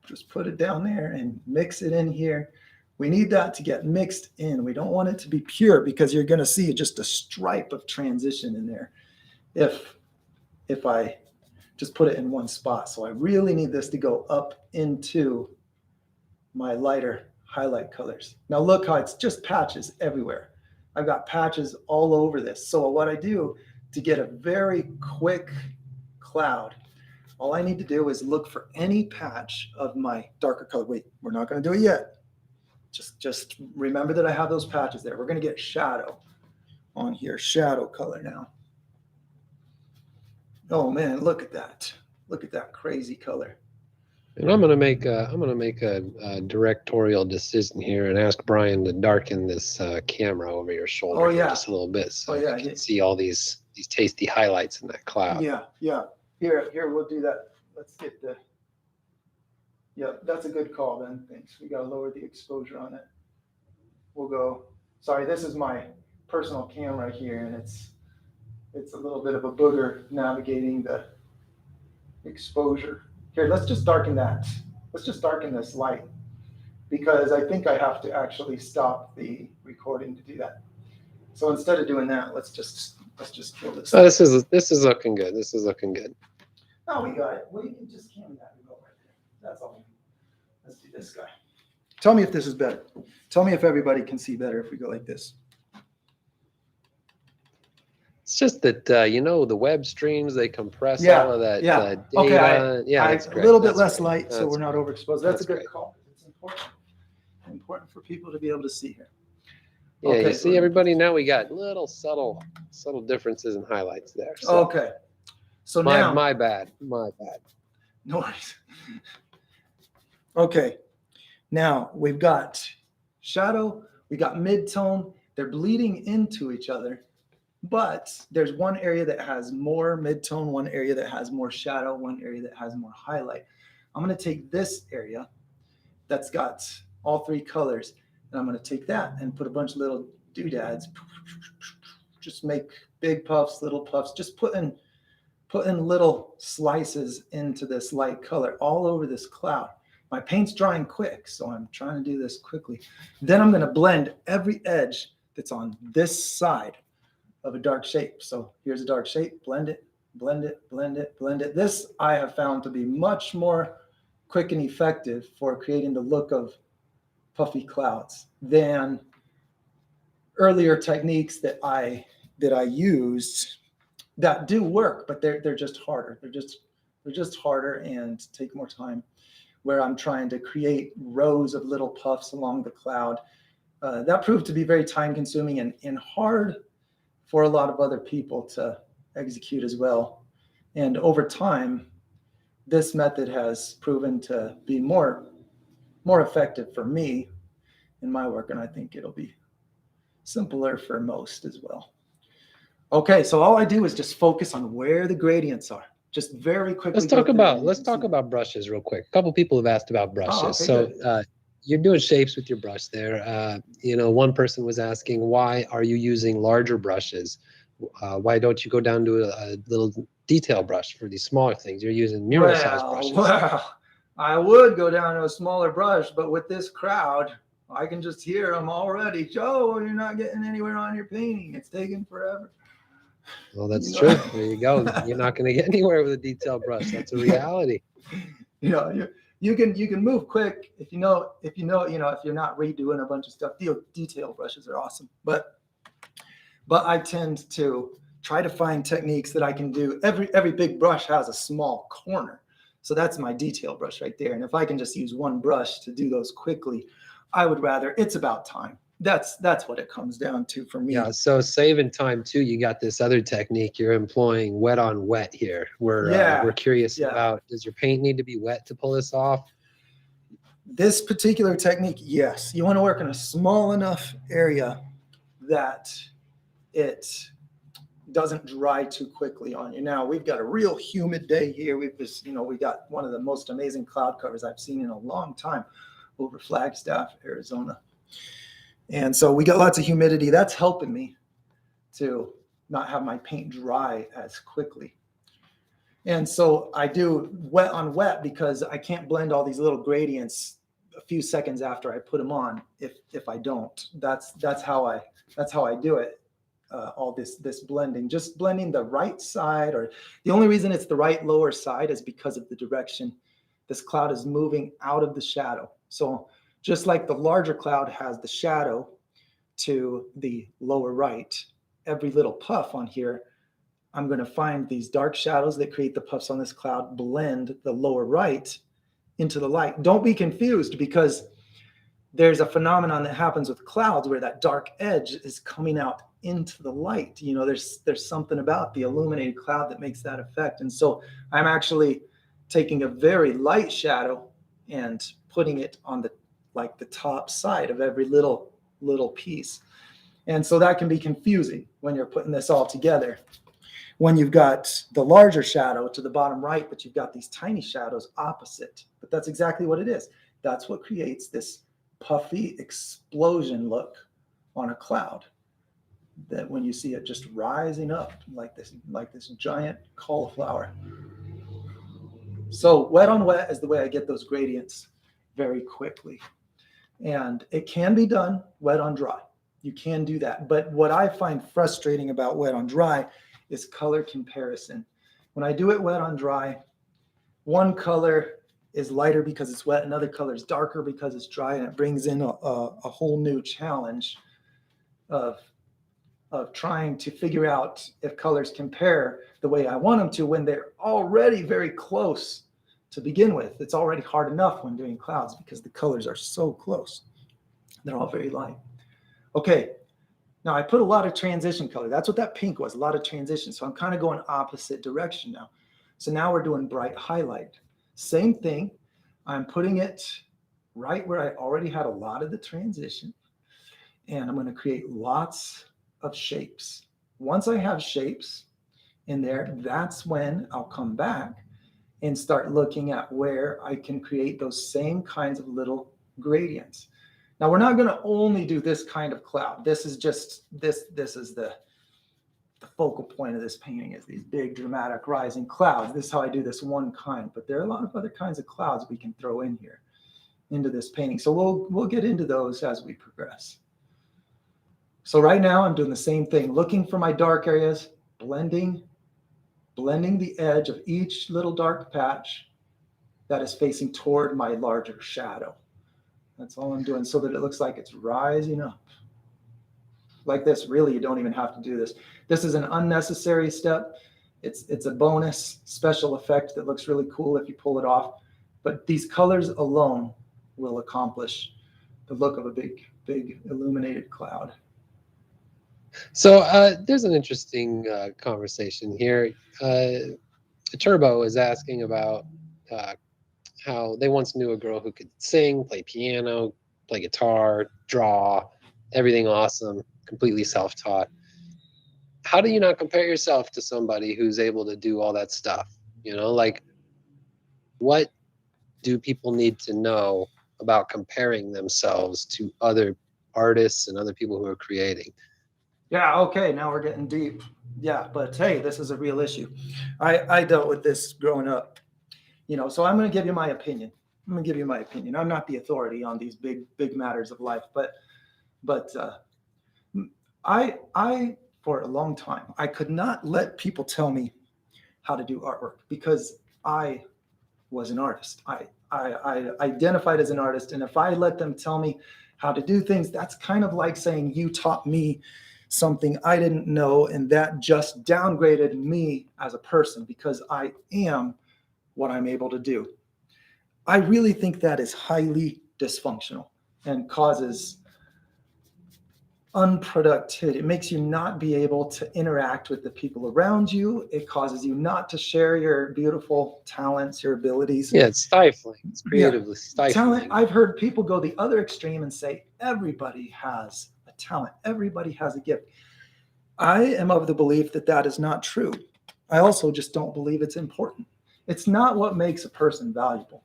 just put it down there and mix it in here. We need that to get mixed in. We don't want it to be pure, because you're going to see just a stripe of transition in there if I just put it in one spot. So I really need this to go up into my lighter highlight colors. Now look how it's just patches everywhere. I've got patches all over this. So what I do to get a very quick cloud, all I need to do is look for any patch of my darker color. Wait, we're not going to do it yet. Just remember that I have those patches there. We're going to get shadow on here, shadow color now. Oh man, look at that. Look at that crazy color. And I'm gonna make a directorial decision here and ask Brian to darken this camera over your shoulder just a little bit, so you can see all these tasty highlights in that cloud. Yeah. Here we'll do that. Let's get the. Yeah, that's a good call, Ben. Thanks. We gotta lower the exposure on it. We'll go. Sorry, this is my personal camera here, and it's a little bit of a booger navigating the exposure. Here, let's just darken that. Let's just darken this light, because I think I have to actually stop the recording to do that. So instead of doing that, let's just kill this. Oh, this is looking good. This is looking good. Oh, we got it. We can just cam that and go right there. That's all. Let's do this guy. Tell me if this is better. Tell me if everybody can see better if we go like this. It's just that, you know, the web streams, they compress Yeah, all of that yeah. data. Okay, Yeah, I that's a great. little bit That's less great. light, so we're not overexposed. That's a good great. call. It's important for people to be able to see here. Yeah, Okay, you see everybody now, we got little subtle differences and highlights there. So okay, so now my bad. no worries. Okay, now we've got shadow, we got mid-tone. They're bleeding into each other, but there's one area that has more mid-tone, one area that has more shadow, one area that has more highlight. I'm going to take this area that's got all three colors, and I'm going to take that and put a bunch of little doodads. Just make big puffs, little puffs, just put in little slices into this light color all over this cloud. My paint's drying quick, so I'm trying to do this quickly. Then I'm going to blend every edge that's on this side of a dark shape. So here's a dark shape, blend it, blend it, blend it, blend it. This I have found to be much more quick and effective for creating the look of puffy clouds than earlier techniques that I used that do work, but they're just harder. They're just harder and take more time, where I'm trying to create rows of little puffs along the cloud. That proved to be very time consuming and hard for a lot of other people to execute as well. And over time, this method has proven to be more effective for me in my work, and I think it'll be simpler for most as well. Okay, so all I do is just focus on where the gradients are. Just very quickly. Let's talk about brushes real quick. A couple people have asked about brushes. Okay, so you're doing shapes with your brush there. You know, one person was asking, why are you using larger brushes? Why don't you go down to a little detail brush for these smaller things? You're using mural size brushes. Well, I would go down to a smaller brush, but with this crowd, I can just hear them already. Joe, you're not getting anywhere on your painting. It's taking forever. Well, that's true. There you go. You're not going to get anywhere with a detail brush. That's a reality. You know, you can move quick if you're not redoing a bunch of stuff. Detail brushes are awesome, but I tend to try to find techniques that I can do. Every big brush has a small corner, so that's my detail brush right there. And if I can just use one brush to do those quickly, I would rather. It's about time. That's what it comes down to for me. Yeah, so saving time too. You got this other technique you're employing, wet on wet here. We're curious about, does your paint need to be wet to pull this off? This particular technique, yes. You want to work in a small enough area that it doesn't dry too quickly on you. Now we've got a real humid day here. We got one of the most amazing cloud covers I've seen in a long time over Flagstaff, Arizona. And so we got lots of humidity. That's helping me to not have my paint dry as quickly. And so I do wet on wet because I can't blend all these little gradients a few seconds after I put them on. If I don't, that's how I do it. All this blending, just blending the right side, or the only reason it's the right lower side is because of the direction this cloud is moving out of the shadow. So just like the larger cloud has the shadow to the lower right, every little puff on here, I'm going to find these dark shadows that create the puffs on this cloud, blend the lower right into the light. Don't be confused, because there's a phenomenon that happens with clouds where that dark edge is coming out into the light. You know, there's something about the illuminated cloud that makes that effect. And so I'm actually taking a very light shadow and putting it on the top side of every little piece. And so that can be confusing when you're putting this all together. When you've got the larger shadow to the bottom right, but you've got these tiny shadows opposite. But that's exactly what it is. That's what creates this puffy explosion look on a cloud, that when you see it just rising up like this giant cauliflower. So wet on wet is the way I get those gradients very quickly. And it can be done wet on dry. You can do that. But what I find frustrating about wet on dry is color comparison. When I do it wet on dry, one color is lighter because it's wet, another color is darker because it's dry, and it brings in a whole new challenge of trying to figure out if colors compare the way I want them to when they're already very close to begin with. It's already hard enough when doing clouds because the colors are so close. They're all very light. Okay, now I put a lot of transition color. That's what that pink was, a lot of transition. So I'm kind of going opposite direction now. So now we're doing bright highlight. Same thing. I'm putting it right where I already had a lot of the transition. And I'm going to create lots of shapes. Once I have shapes in there, that's when I'll come back and start looking at where I can create those same kinds of little gradients. Now we're not going to only do this kind of cloud. This is just this is the focal point of this painting, is these big dramatic rising clouds. This is how I do this one kind, but there are a lot of other kinds of clouds we can throw in here into this painting. So we'll get into those as we progress. So right now I'm doing the same thing, looking for my dark areas, blending the edge of each little dark patch that is facing toward my larger shadow. That's all I'm doing, so that it looks like it's rising up. Like this, really, you don't even have to do this. This is an unnecessary step. It's a bonus special effect that looks really cool if you pull it off. But these colors alone will accomplish the look of a big illuminated cloud. So there's an interesting conversation here. Turbo is asking about how they once knew a girl who could sing, play piano, play guitar, draw, everything awesome, completely self-taught. How do you not compare yourself to somebody who's able to do all that stuff? You know, like, what do people need to know about comparing themselves to other artists and other people who are creating? Yeah, okay, now we're getting deep. Yeah, but hey, this is a real issue. I dealt with this growing up, so I'm going to give you my opinion. I'm not the authority on these big matters of life, but I for a long time, I could not let people tell me how to do artwork because I was an artist. I identified as an artist, and if I let them tell me how to do things, that's kind of like saying you taught me something I didn't know, and that just downgraded me as a person because I am what I'm able to do. I really think that is highly dysfunctional and causes unproductivity. It makes you not be able to interact with the people around you. It causes you not to share your beautiful talents, your abilities. Yeah, it's stifling. It's creatively stifling. Talent. I've heard people go the other extreme and say everybody has a talent. Everybody has a gift. I am of the belief that that is not true. I also just don't believe it's important. It's not what makes a person valuable.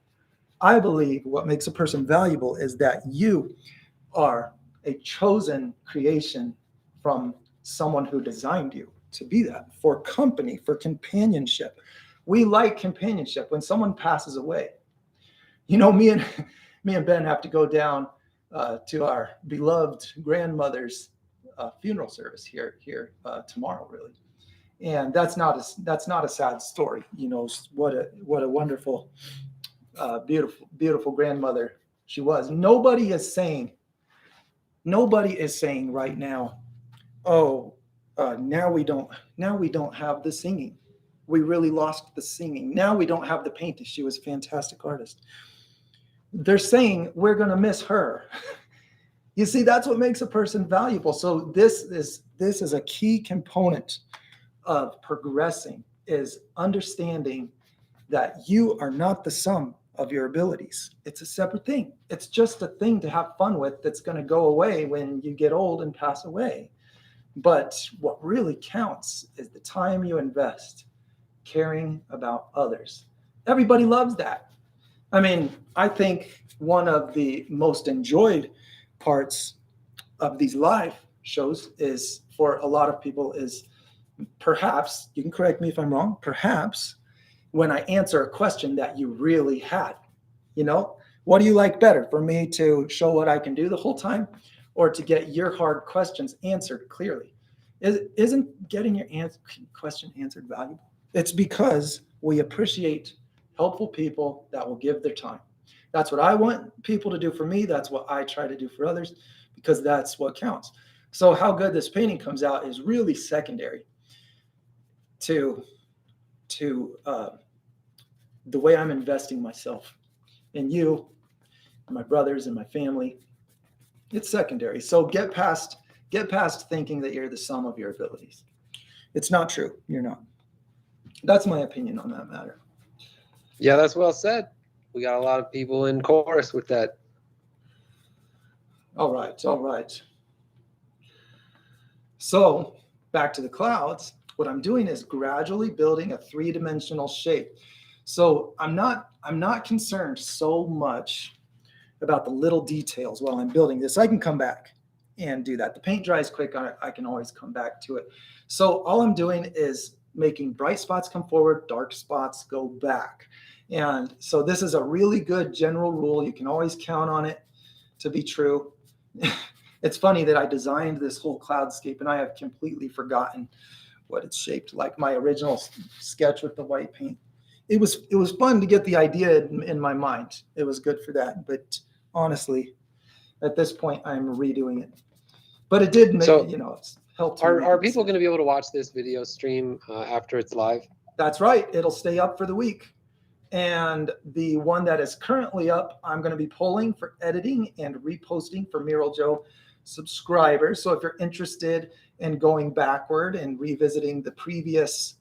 I believe what makes a person valuable is that you are a chosen creation from someone who designed you to be that, for company, for companionship. We like companionship. When someone passes away, me and Ben have to go down to our beloved grandmother's funeral service here tomorrow, really. And that's not a sad story. What a wonderful, beautiful grandmother she was. Nobody is saying right now, now we don't have the singing. We really lost the singing. Now we don't have the painting. She was a fantastic artist. They're saying we're going to miss her. You see, that's what makes a person valuable. So this is a key component of progressing, is understanding that you are not the sum of your abilities. It's a separate thing. It's just a thing to have fun with that's going to go away when you get old and pass away. But what really counts is the time you invest caring about others. Everybody loves that. I mean, I think one of the most enjoyed parts of these live shows is, for a lot of people, is perhaps, you can correct me if I'm wrong, perhaps when I answer a question that you really had. What do you like better, for me to show what I can do the whole time, or to get your hard questions answered clearly? Isn't getting your question answered valuable? It's because we appreciate helpful people that will give their time. That's what I want people to do for me. That's what I try to do for others, because that's what counts. So how good this painting comes out is really secondary to the way I'm investing myself in you, and my brothers, and my family. It's secondary. So get past thinking that you're the sum of your abilities. It's not true. You're not. That's my opinion on that matter. Yeah, that's well said. We got a lot of people in chorus with that. All right. So back to the clouds. What I'm doing is gradually building a three-dimensional shape. So I'm not concerned so much about the little details while I'm building this. I can come back and do that. The paint dries quick. I can always come back to it. So all I'm doing is making bright spots come forward, dark spots go back. And so this is a really good general rule. You can always count on it to be true. It's funny that I designed this whole cloudscape and I have completely forgotten what it's shaped like. My original sketch with the white paint. It was fun to get the idea in my mind. It was good for that. But honestly, at this point, I'm redoing it. But it did make, it's helped. Are people going to be able to watch this video stream after it's live? That's right. It'll stay up for the week. And the one that is currently up, I'm going to be polling for editing and reposting for Mural Joe subscribers. So if you're interested in going backward and revisiting the previous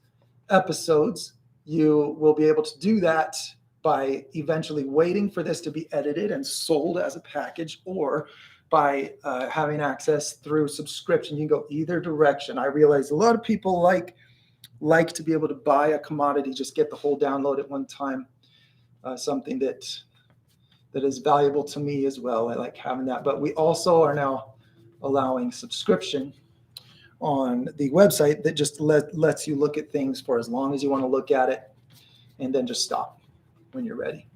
episodes, you will be able to do that by eventually waiting for this to be edited and sold as a package, or by having access through subscription. You can go either direction. I realize a lot of people like to be able to buy a commodity, just get the whole download at one time. Something that is valuable to me as well. I like having that. But we also are now allowing subscription on the website that just lets you look at things for as long as you want to look at it, and then just stop when you're ready.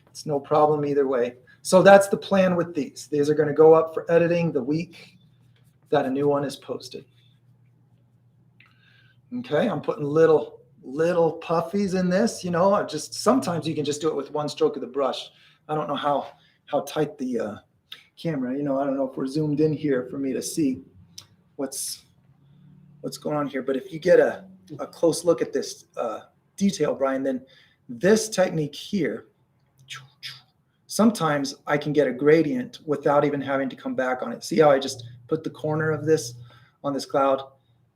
It's no problem either way. So that's the plan with these. These are going to go up for editing the week that a new one is posted. Okay, I'm putting little puffies in this. Just sometimes you can just do it with one stroke of the brush. I don't know how tight the camera. I don't know if we're zoomed in here for me to see what's going on here. But if you get a close look at this detail, Brian, then this technique here, sometimes I can get a gradient without even having to come back on it. See how I just put the corner of this on this cloud?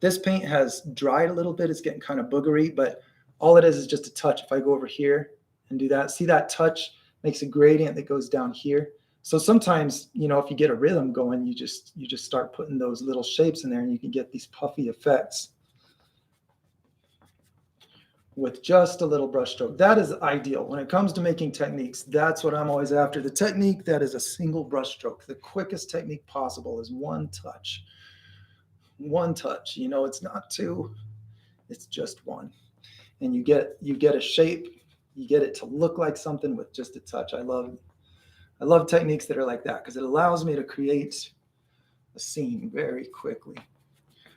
This paint has dried a little bit. It's getting kind of boogery, but all it is just a touch. If I go over here and do that, see that touch makes a gradient that goes down here. So sometimes, if you get a rhythm going, you just start putting those little shapes in there, and you can get these puffy effects with just a little brush stroke. That is ideal. When it comes to making techniques, that's what I'm always after. The technique that is a single brush stroke. The quickest technique possible is one touch. One touch. It's not two, it's just one. And you get a shape, you get it to look like something with just a touch. I love techniques that are like that, because it allows me to create a scene very quickly.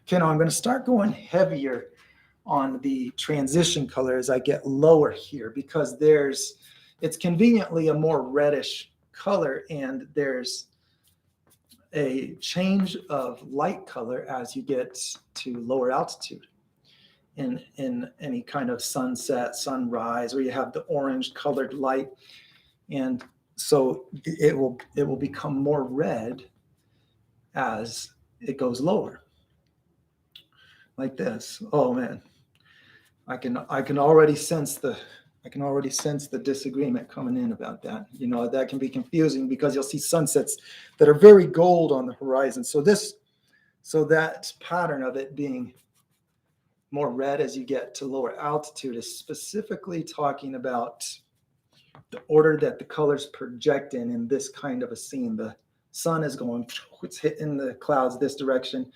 Okay, now I'm going to start going heavier on the transition color as I get lower here, because it's conveniently a more reddish color, and there's a change of light color as you get to lower altitude in any kind of sunset, sunrise, where you have the orange colored light. And so it will become more red as it goes lower, like this. Oh man, I can already sense the disagreement coming in about that. That can be confusing, because you'll see sunsets that are very gold on the horizon. So that pattern of it being more red as you get to lower altitude is specifically talking about the order that the colors project in this kind of a scene. The sun is going, it's hitting the clouds this direction.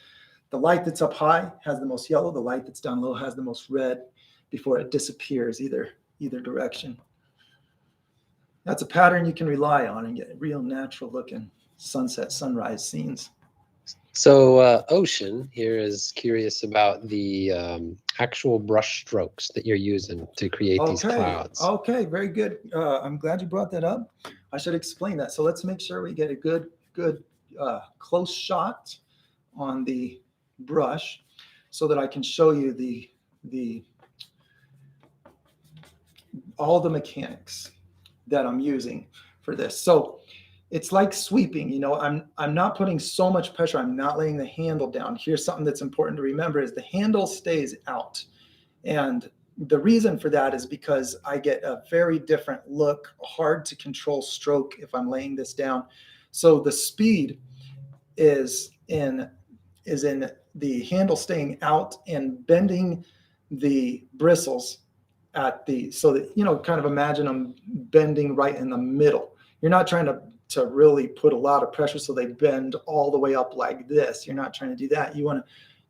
The light that's up high has the most yellow. The light that's down low has the most red before it disappears either direction. That's a pattern you can rely on and get real natural looking sunset, sunrise scenes. So Ocean here is curious about the actual brush strokes that you're using to create these clouds. Okay, very good. I'm glad you brought that up. I should explain that. So let's make sure we get a good close shot on the brush so that I can show you the all the mechanics that I'm using for this. So it's like sweeping, you know, I'm not putting so much pressure. I'm not laying the handle down. Here's something that's important to remember is the handle stays out. And the reason for that is because I get a very different look, hard to control stroke if I'm laying this down. So the speed is in the handle staying out and bending the bristles at the, so that, you know, kind of imagine them bending right in the middle. You're not trying to really put a lot of pressure so they bend all the way up like this. You're not trying to do that. You want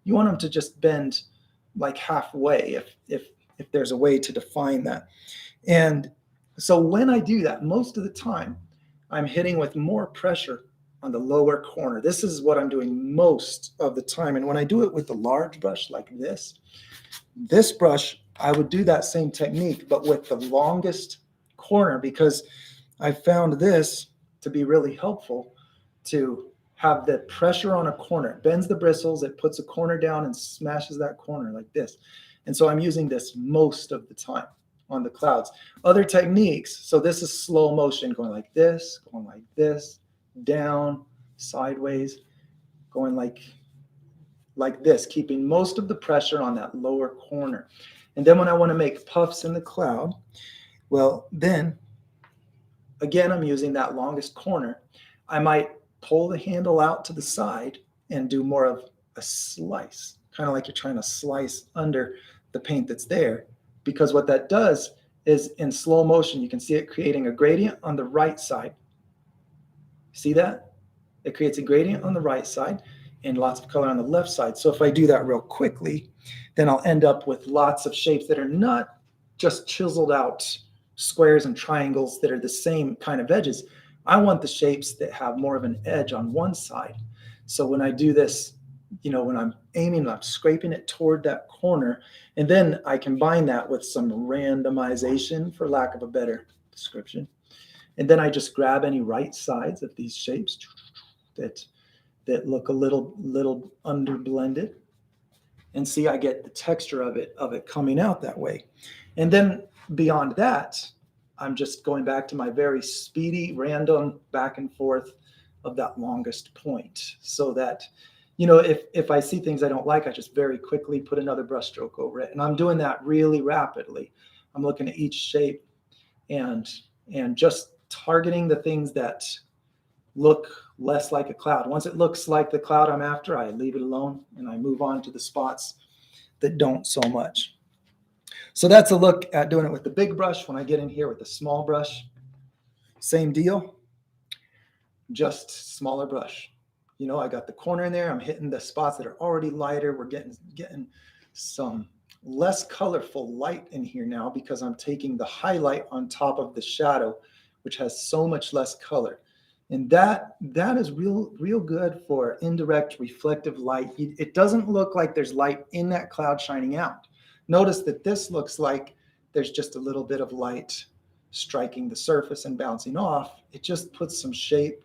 them to just bend like halfway if there's a way to define that. And so when I do that, most of the time I'm hitting with more pressure on the lower corner. This is what I'm doing most of the time. And when I do it with the large brush like this brush, I would do that same technique, but with the longest corner, because I found this to be really helpful to have the pressure on a corner. It bends the bristles, it puts a corner down and smashes that corner like this. And so I'm using this most of the time on the clouds. Other techniques, so this is slow motion, going like this, down, sideways, going like this, keeping most of the pressure on that lower corner. And then when I want to make puffs in the cloud, well, then again, I'm using that longest corner. I might pull the handle out to the side and do more of a slice, kind of like you're trying to slice under the paint that's there. Because what that does is in slow motion, you can see it creating a gradient on the right side. See that? It creates a gradient on the right side and lots of color on the left side. So if I do that real quickly, then I'll end up with lots of shapes that are not just chiseled out squares and triangles that are the same kind of edges. I want the shapes that have more of an edge on one side. So when I do this, you know, when I'm aiming, I'm scraping it toward that corner, and then I combine that with some randomization, for lack of a better description. And then I just grab any right sides of these shapes that look a little underblended, and see, I get the texture of it coming out that way. And then beyond that, I'm just going back to my very speedy, random back and forth of that longest point, so that, you know, if I see things I don't like, I just very quickly put another brush stroke over it. And I'm doing that really rapidly. I'm looking at each shape and just targeting the things that look less like a cloud. Once it looks like the cloud I'm after, I leave it alone and I move on to the spots that don't so much. So that's a look at doing it with the big brush. When I get in here with the small brush, same deal, just smaller brush. You know, I got the corner in there. I'm hitting the spots that are already lighter. We're getting some less colorful light in here now because I'm taking the highlight on top of the shadow, which has so much less color. And that is real good for indirect reflective light. It doesn't look like there's light in that cloud shining out. Notice that this looks like there's just a little bit of light striking the surface and bouncing off. It just puts some shape,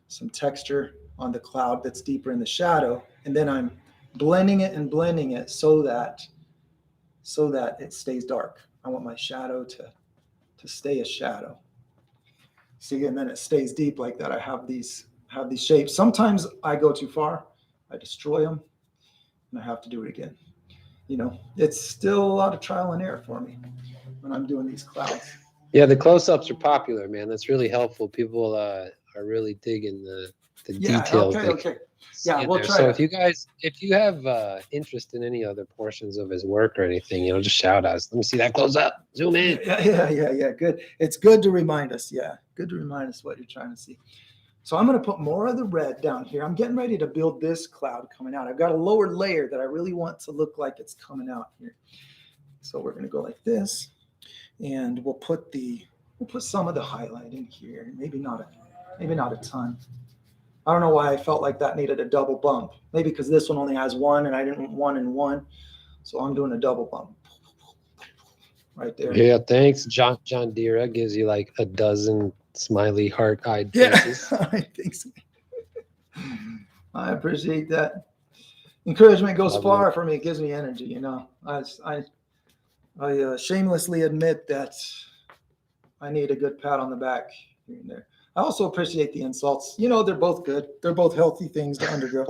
some texture on the cloud that's deeper in the shadow. And then I'm blending it so that it stays dark. I want my shadow to stay a shadow. See, and then it stays deep like that. I have these shapes. Sometimes I go too far. I destroy them and I have to do it again. You know, it's still a lot of trial and error for me when I'm doing these clouds. Yeah, the close-ups are popular, man. That's really helpful. People are really digging the details. Okay. Yeah, we'll try. So if you have interest in any other portions of his work or anything, you know, just shout us. Let me see that close up. Zoom in. Yeah. Good. It's good to remind us. Yeah, good to remind us what you're trying to see. So I'm going to put more of the red down here. I'm getting ready to build this cloud coming out. I've got a lower layer that I really want to look like it's coming out here. So we're going to go like this, and we'll put some of the highlight in here. Maybe not a ton. I don't know why I felt like that needed a double bump. Maybe because this one only has one and I didn't want one and one. So I'm doing a double bump right there. Yeah, thanks, John Deere. That gives you like a dozen smiley heart-eyed Yeah, faces. I think so. I appreciate that. Encouragement goes Lovely. far for me. It gives me energy, you know. I shamelessly admit that I need a good pat on the back here and there. I also appreciate the insults. You know, they're both good. They're both healthy things to undergo.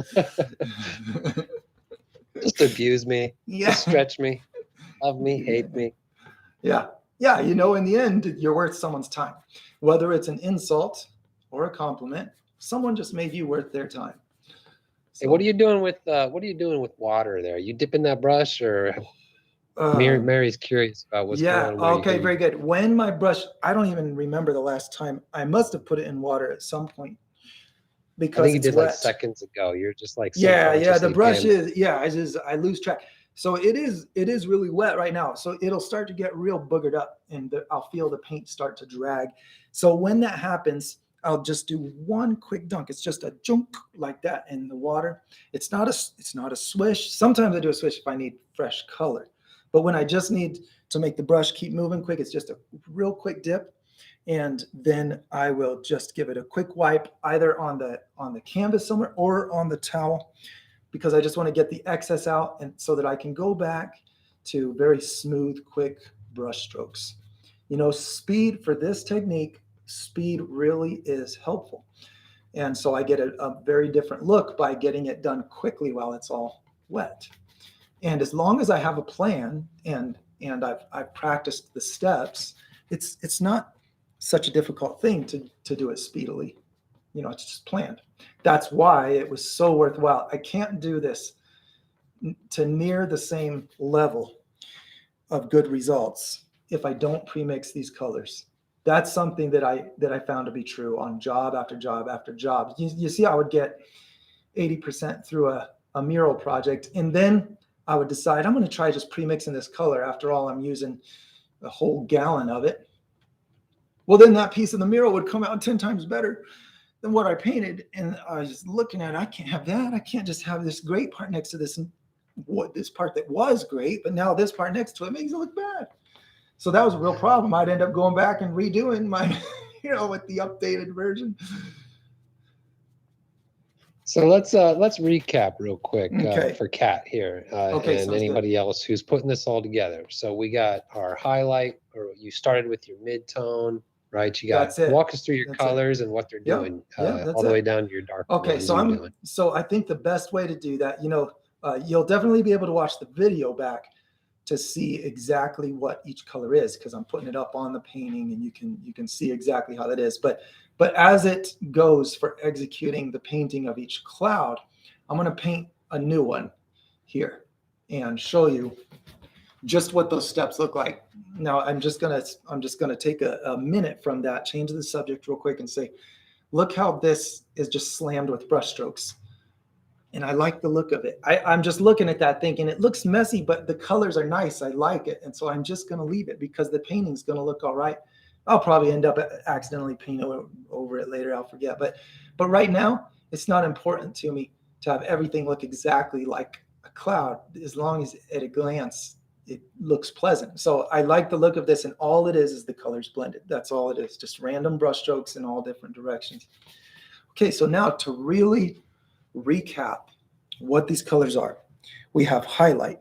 Just abuse me. Yeah. Just stretch me. Love me, hate me. Yeah. Yeah. You know, in the end, you're worth someone's time. Whether it's an insult or a compliment, someone just made you worth their time. Hey, what are you doing with water there? You dipping that brush, or Mary's curious about what's going on. Okay, very good. When my brush, I don't even remember the last time. I must have put it in water at some point because I think you it's did wet. like seconds ago. You're just like Yeah. The brush subconsciously I lose track. So it is really wet right now. So it'll start to get real boogered up, and I'll feel the paint start to drag. So when that happens, I'll just do one quick dunk. It's just a junk like that in the water. It's not a swish. Sometimes I do a swish if I need fresh color. But when I just need to make the brush keep moving quick, it's just a real quick dip. And then I will just give it a quick wipe either on the canvas somewhere or on the towel, because I just want to get the excess out, and so that I can go back to very smooth, quick brush strokes. You know, speed for this technique, speed really is helpful. And so I get a very different look by getting it done quickly while it's all wet. And as long as I have a plan and I've practiced the steps, it's not such a difficult thing to do it speedily. You know, it's just planned. That's why it was so worthwhile. I can't do this to near the same level of good results if I don't premix these colors. That's something that I found to be true on job after job after job. You see, I would get 80% through a mural project, and then I would decide I'm going to try just premixing this color. After all, I'm using a whole gallon of it. Well, then that piece of the mural would come out 10 times better than what I painted. And I was just looking at it. I can't have that. I can't just have this great part next to this, this part that was great, but now this part next to it makes it look bad. So that was a real problem. I'd end up going back and redoing my, with the updated version. So let's recap real quick for Kat here and anybody else who's putting this all together. So we got our highlight, or you started with your mid-tone, right? You got walk us through your colors and what they're doing, all the way down to your dark. Okay, so I think the best way to do that, you'll definitely be able to watch the video back to see exactly what each color is, because I'm putting it up on the painting and you can see exactly how that is. But as it goes for executing the painting of each cloud, I'm going to paint a new one here and show you just what those steps look like. Now I'm just gonna take a minute from that, change the subject real quick, and say, look how this is just slammed with brush strokes. And I like the look of it. I'm just looking at that thinking it looks messy, but the colors are nice. I like it. And so I'm just going to leave it because the painting's going to look all right. I'll probably end up accidentally painting over it later. I'll forget. But right now, it's not important to me to have everything look exactly like a cloud, as long as at a glance it looks pleasant. So I like the look of this, and all it is the colors blended. That's all it is, just random brush strokes in all different directions. Okay, so now to really recap what these colors are. We have highlight,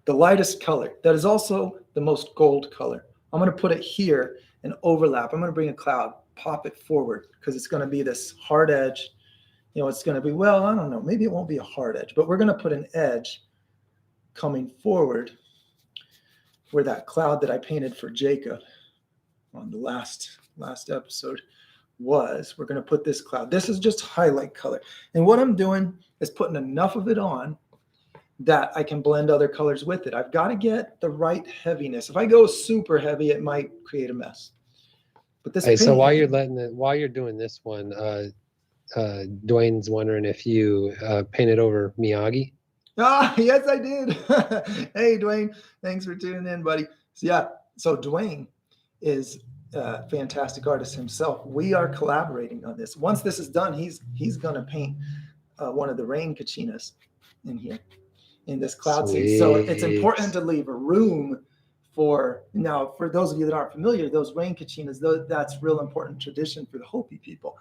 the lightest color. That is also the most gold color. I'm going to put it here and overlap. I'm going to bring a cloud, pop it forward, because it's going to be this hard edge. It's going to be, well, I don't know, maybe it won't be a hard edge, but we're going to put an edge coming forward where that cloud that I painted for Jacob on the last episode was. We're going to put this cloud. This is just highlight color. And what I'm doing is putting enough of it on that I can blend other colors with it. I've got to get the right heaviness. If I go super heavy, it might create a mess. But this so while you're doing this one, Dwayne's wondering if you painted over Miyagi. Yes, I did. Hey, Dwayne, thanks for tuning in, buddy. So Dwayne is fantastic artist himself. We are collaborating on this. Once this is done, he's going to paint one of the rain kachinas in here in this cloud scene. So it's important to leave a room for, now, for those of you that aren't familiar, those rain kachinas, that's real important tradition for the Hopi people.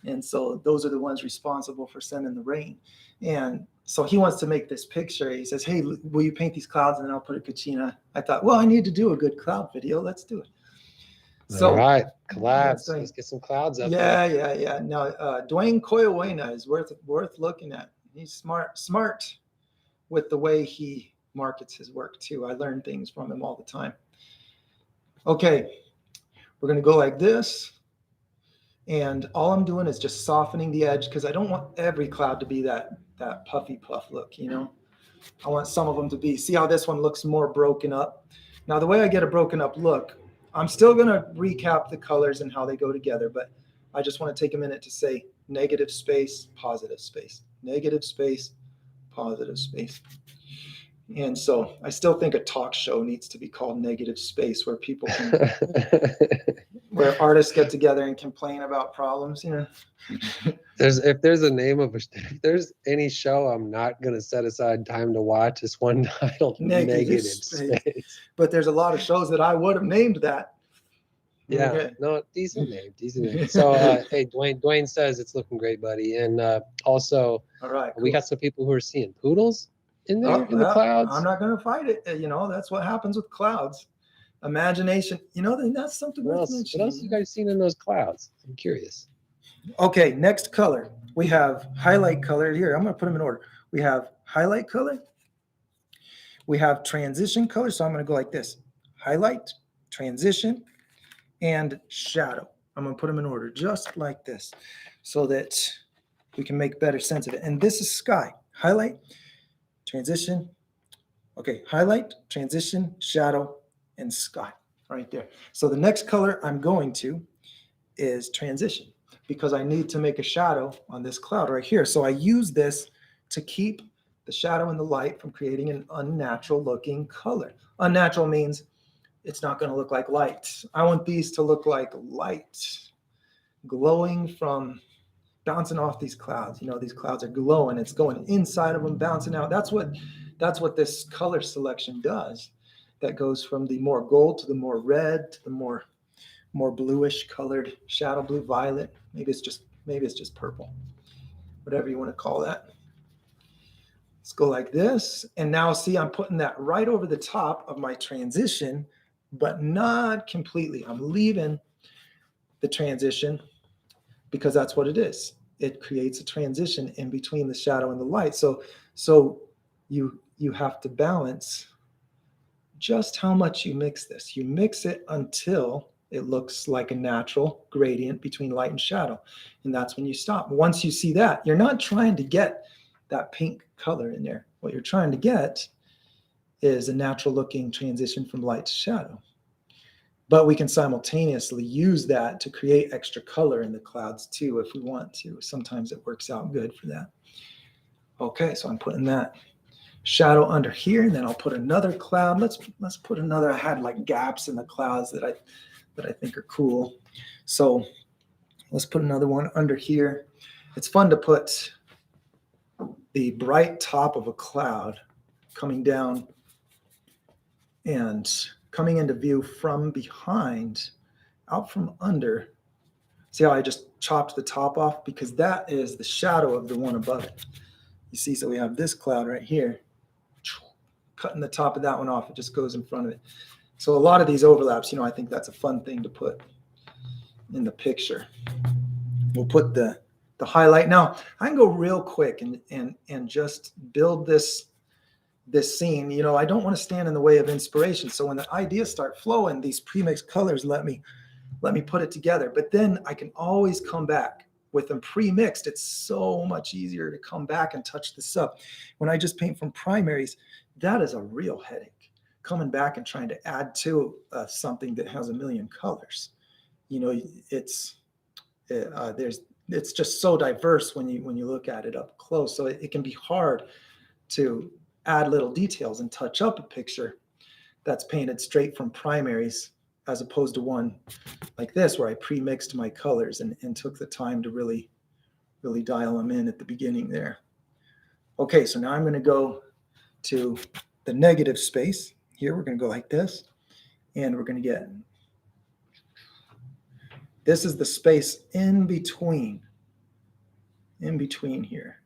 And so those are the ones responsible for sending the rain. And so he wants to make this picture. He says, hey, will you paint these clouds and then I'll put a kachina? I thought, well, I need to do a good cloud video. Let's do it. So, all right, collabs. Let's get some clouds up there. Yeah. Now, Dwayne Koyawena is worth looking at. He's smart with the way he markets his work too. I learn things from him all the time. Okay, we're going to go like this. And all I'm doing is just softening the edge because I don't want every cloud to be that puffy puff look, you know. I want some of them to be, see how this one looks more broken up. Now, the way I get a broken up look, I'm still going to recap the colors and how they go together, but I just want to take a minute to say negative space, positive space, negative space, positive space. And so I still think a talk show needs to be called Negative Space, where people can, where artists get together and complain about problems, you know. If there's any show I'm not going to set aside time to watch, it's one titled Negative Space. But there's a lot of shows that I would have named that. Yeah, okay. No, decent name. So, hey, Dwayne says it's looking great, buddy. And also, all right, cool. We got some people who are seeing poodles in there in the clouds. I'm not going to fight it. You know, that's what happens with clouds. Imagination, you know, that's something worth mentioning. What else you guys seen in those clouds? I'm curious. Okay, next color. We have highlight color here. I'm going to put them in order. We have highlight color. We have transition color. So I'm going to go like this. Highlight, transition, and shadow. I'm going to put them in order just like this so that we can make better sense of it. And this is sky. Highlight, transition. Okay, highlight, transition, shadow, and sky right there. So the next color I'm going to is transition because I need to make a shadow on this cloud right here. So I use this to keep the shadow and the light from creating an unnatural looking color. Unnatural means it's not going to look like light. I want these to look like light, glowing from bouncing off these clouds. You know, these clouds are glowing. It's going inside of them, bouncing out. That's what this color selection does. That goes from the more gold to the more red to the more bluish colored shadow blue, violet. Maybe it's just purple, whatever you want to call that. Let's go like this. And now see, I'm putting that right over the top of my transition, but not completely. I'm leaving the transition because that's what it is. It creates a transition in between the shadow and the light. So you have to balance just how much you mix this. You mix it until it looks like a natural gradient between light and shadow. And that's when you stop. Once you see that, you're not trying to get that pink color in there. What you're trying to get is a natural looking transition from light to shadow. But we can simultaneously use that to create extra color in the clouds too, if we want to. Sometimes it works out good for that. Okay, so I'm putting that shadow under here, and then I'll put another cloud. Let's put another. I had like gaps in the clouds that I think are cool. So let's put another one under here. It's fun to put the bright top of a cloud coming down and coming into view from behind, out from under. See how I just chopped the top off? Because that is the shadow of the one above it. You see, so we have this cloud right here. Cutting the top of that one off, it just goes in front of it. So a lot of these overlaps, you know, I think that's a fun thing to put in the picture. We'll put the highlight. Now, I can go real quick and just build this scene. You know, I don't want to stand in the way of inspiration. So when the ideas start flowing, these pre-mixed colors let me put it together. But then I can always come back. With them pre-mixed, it's so much easier to come back and touch this up. When I just paint from primaries, that is a real headache. Coming back and trying to add to something that has a million colors. You know, it's just so diverse when you look at it up close. So it can be hard to add little details and touch up a picture that's painted straight from primaries as opposed to one like this where I pre-mixed my colors and took the time to really dial them in at the beginning there. Okay, so now I'm going to go to the negative space. Here we're going to go like this, and we're going to get, this is the space in between here,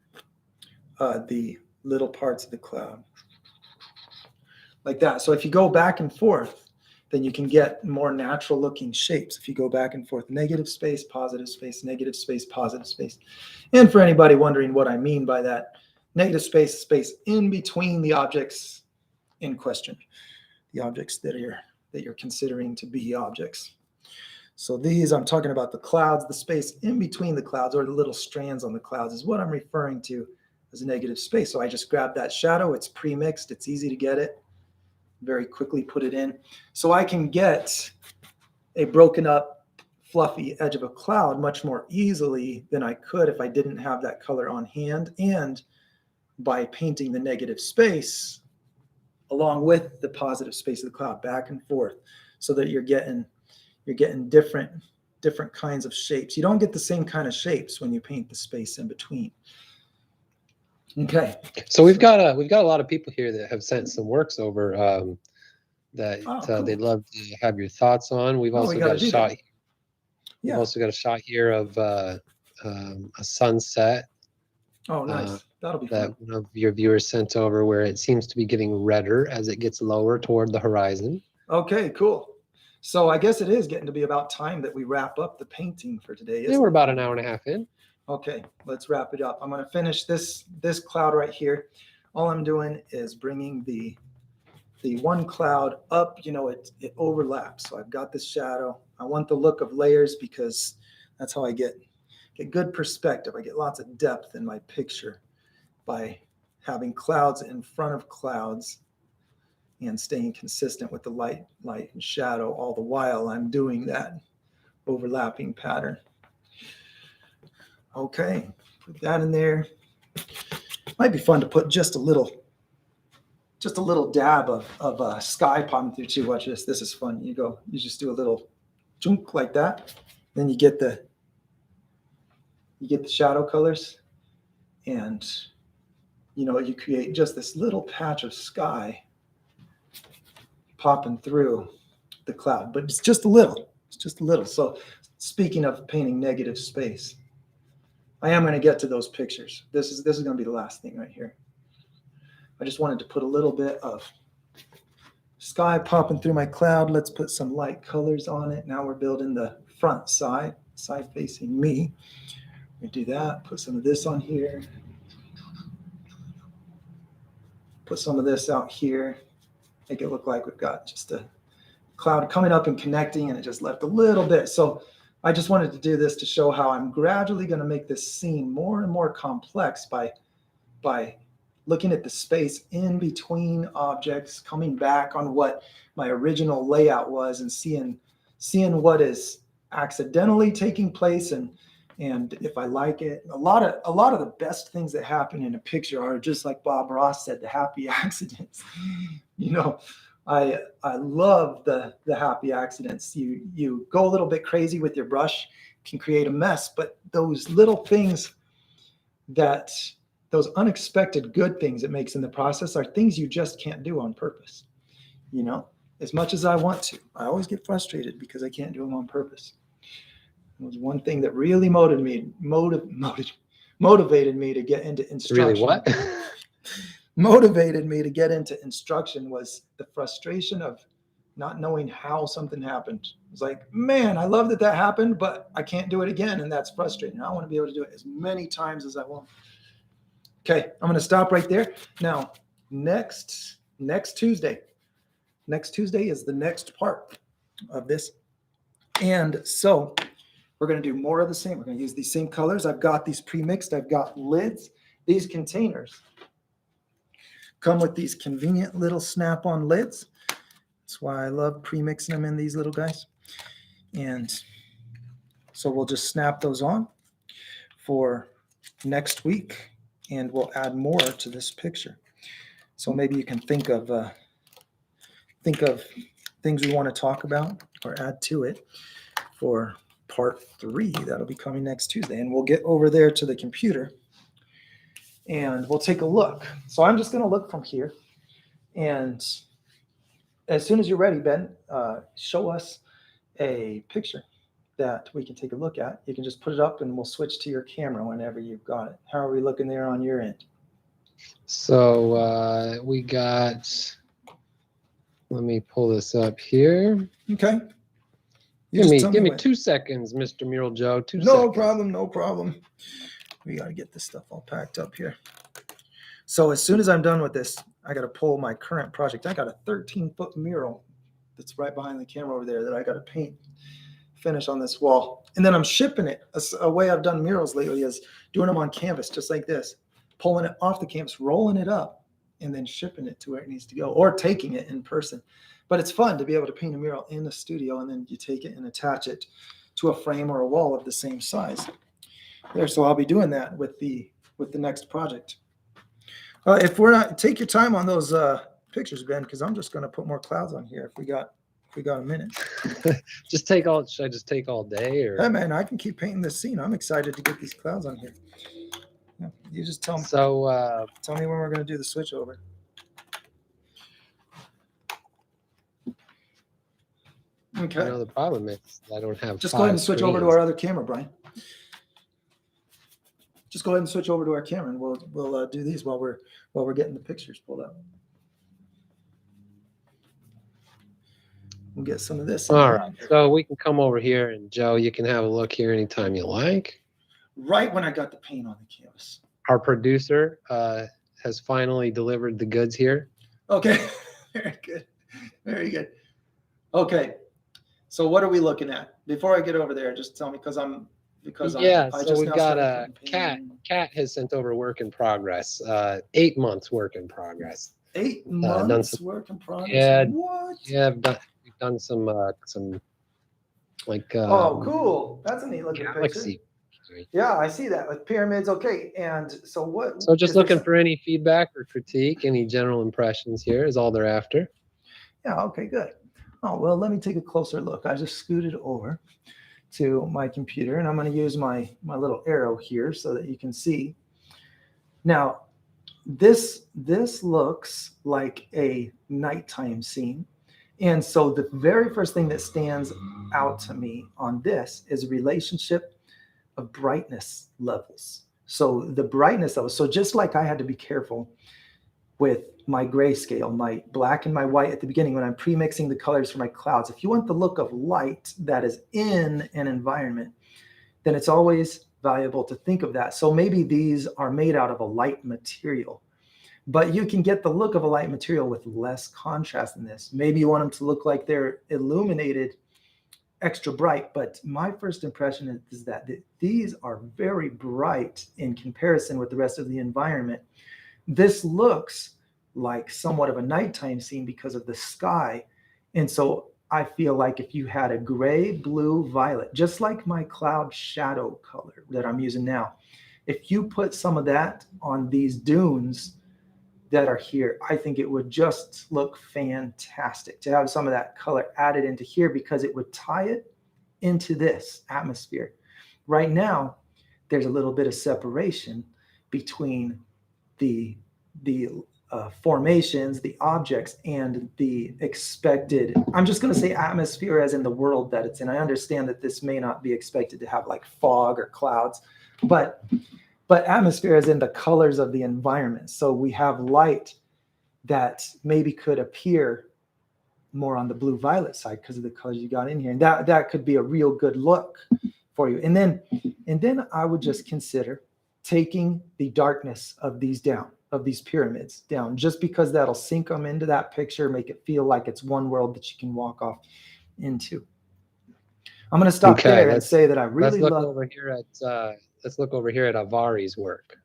the little parts of the cloud. Like that. So if you go back and forth, then you can get more natural looking shapes. If you go back and forth, negative space, negative space, positive space. And for anybody wondering what I mean by that, negative space, space in between the objects in question, the objects that you're considering to be objects. So these, I'm talking about the clouds, the space in between the clouds, or the little strands on the clouds, is what I'm referring to as a negative space. So I just grab that shadow, it's pre-mixed, it's easy to get it, very quickly put it in. So I can get a broken up, fluffy edge of a cloud much more easily than I could if I didn't have that color on hand, and by painting the negative space along with the positive space of the cloud back and forth, so that you're getting different kinds of shapes. You don't get the same kind of shapes when you paint the space in between. Okay. So we've got a lot of people here that have sent some works over that cool. they'd love to have your thoughts on. We've also got a shot. We've also got a shot here of a sunset. Oh, nice. That'll be that fun. one of your viewers sent over, where it seems to be getting redder as it gets lower toward the horizon. Okay, cool. So I guess it is getting to be about time that we wrap up the painting for today. Yeah, we're about an hour and a half in. Okay, let's wrap it up. I'm going to finish this cloud right here. All I'm doing is bringing the one cloud up. You know, it overlaps. So I've got this shadow. I want the look of layers because that's how I get good perspective. I get lots of depth in my picture by having clouds in front of clouds and staying consistent with the light and shadow all the while I'm doing that overlapping pattern. Okay, put that in there. Might be fun to put just a little dab of sky popping through too. Watch this. This is fun. You just do a little chunk like that. Then you get the shadow colors, and you create just this little patch of sky popping through the cloud, but it's just a little. So speaking of painting negative space, I am going to get to those pictures. This is going to be the last thing right here. I just wanted to put a little bit of sky popping through my cloud. Let's put some light colors on it. Now we're building the front side facing me. We do that. Put some of this on here. Put some of this out here. Make it look like we've got just a cloud coming up and connecting, and it just left a little bit. So I just wanted to do this to show how I'm gradually going to make this scene more and more complex by looking at the space in between objects, coming back on what my original layout was, and seeing what is accidentally taking place, and if I like it. A lot of the best things that happen in a picture are just like Bob Ross said, the happy accidents. I love the happy accidents. You go a little bit crazy with your brush, can create a mess, but those little things, those unexpected good things it makes in the process, are things you just can't do on purpose. As much as I want to, I always get frustrated because I can't do them on purpose. It was one thing that really motivated me to get into instruction. Really what? Motivated me to get into instruction was the frustration of not knowing how something happened. It was like, man, I love that happened, but I can't do it again, and that's frustrating. I want to be able to do it as many times as I want. Okay, I'm going to stop right there. Now, next Tuesday is the next part of this. And so we're going to do more of the same. We're going to use these same colors. I've got these pre-mixed. I've got lids. These containers come with these convenient little snap-on lids. That's why I love pre-mixing them in these little guys. And so we'll just snap those on for next week, and we'll add more to this picture. So maybe you can think of things we want to talk about or add to it for part 3. That'll be coming next Tuesday. And we'll get over there to the computer and we'll take a look. So I'm just going to look from here. And as soon as you're ready, Ben, show us a picture that we can take a look at. You can just put it up and we'll switch to your camera whenever you've got it. How are we looking there on your end? So we got, let me pull this up here. Okay. Give me 2 seconds, Mr. Mural Joe. 2 seconds. No problem, no problem. We got to get this stuff all packed up here. So as soon as I'm done with this, I got to pull my current project. I got a 13-foot mural that's right behind the camera over there that I got to paint, finish on this wall. And then I'm shipping it. A way I've done murals lately is doing them on canvas, just like this, pulling it off the canvas, rolling it up, and then shipping it to where it needs to go, or taking it in person. But it's fun to be able to paint a mural in the studio, and then you take it and attach it to a frame or a wall of the same size. There, so I'll be doing that with the next project. If we're not, take your time on those pictures, Ben, because I'm just going to put more clouds on here if we got a minute. Should I just take all day, or? Hey man, I can keep painting this scene. I'm excited to get these clouds on here. Yeah, you just tell me. So tell me when we're going to do the switch over. Okay. The problem is I don't have. Just go ahead and switch over to our other camera, Brian. Just go ahead and switch over to our camera, and we'll do these while we're getting the pictures pulled up. We'll get some of this. All right, so we can come over here, and Joe, you can have a look here anytime you like. Right when I got the paint on the canvas. Our producer has finally delivered the goods here. Okay, very good, very good. Okay, so what are we looking at? Before I get over there, just tell me So we've got a Cat has sent over work in progress. 8 months work in progress. 8 months work in progress. Yeah. What? Yeah, we've done some like. Oh, cool! That's a neat looking galaxy. picture. Yeah, I see that with pyramids. Okay, and so what? So just looking for any feedback or critique, any general impressions here is all they're after. Yeah. Okay. Good. Oh well, let me take a closer look. I just scooted over to my computer, and I'm going to use my little arrow here so that you can see. Now, this looks like a nighttime scene. And so the very first thing that stands out to me on this is a relationship of brightness levels. So the brightness levels, so just like I had to be careful with my grayscale, my black and my white at the beginning when I'm pre-mixing the colors for my clouds, if you want the look of light that is in an environment, then it's always valuable to think of that. So maybe these are made out of a light material, but you can get the look of a light material with less contrast in this. Maybe you want them to look like they're illuminated extra bright, but my first impression is that these are very bright in comparison with the rest of the environment. This looks like somewhat of a nighttime scene because of the sky. And so I feel like if you had a gray, blue, violet, just like my cloud shadow color that I'm using now, if you put some of that on these dunes that are here, I think it would just look fantastic to have some of that color added into here because it would tie it into this atmosphere. Right now, there's a little bit of separation between the formations, the objects, and the expected, I'm just going to say atmosphere as in the world that it's in. I understand that this may not be expected to have like fog or clouds, but atmosphere as in the colors of the environment. So we have light that maybe could appear more on the blue-violet side because of the colors you got in here. And that could be a real good look for you. And then I would just consider taking the darkness of these down, of these pyramids down, just because that'll sink them into that picture, make it feel like it's one world that you can walk off into. I'm going to stop there and say that I really love. Let's look over here at Avari's work.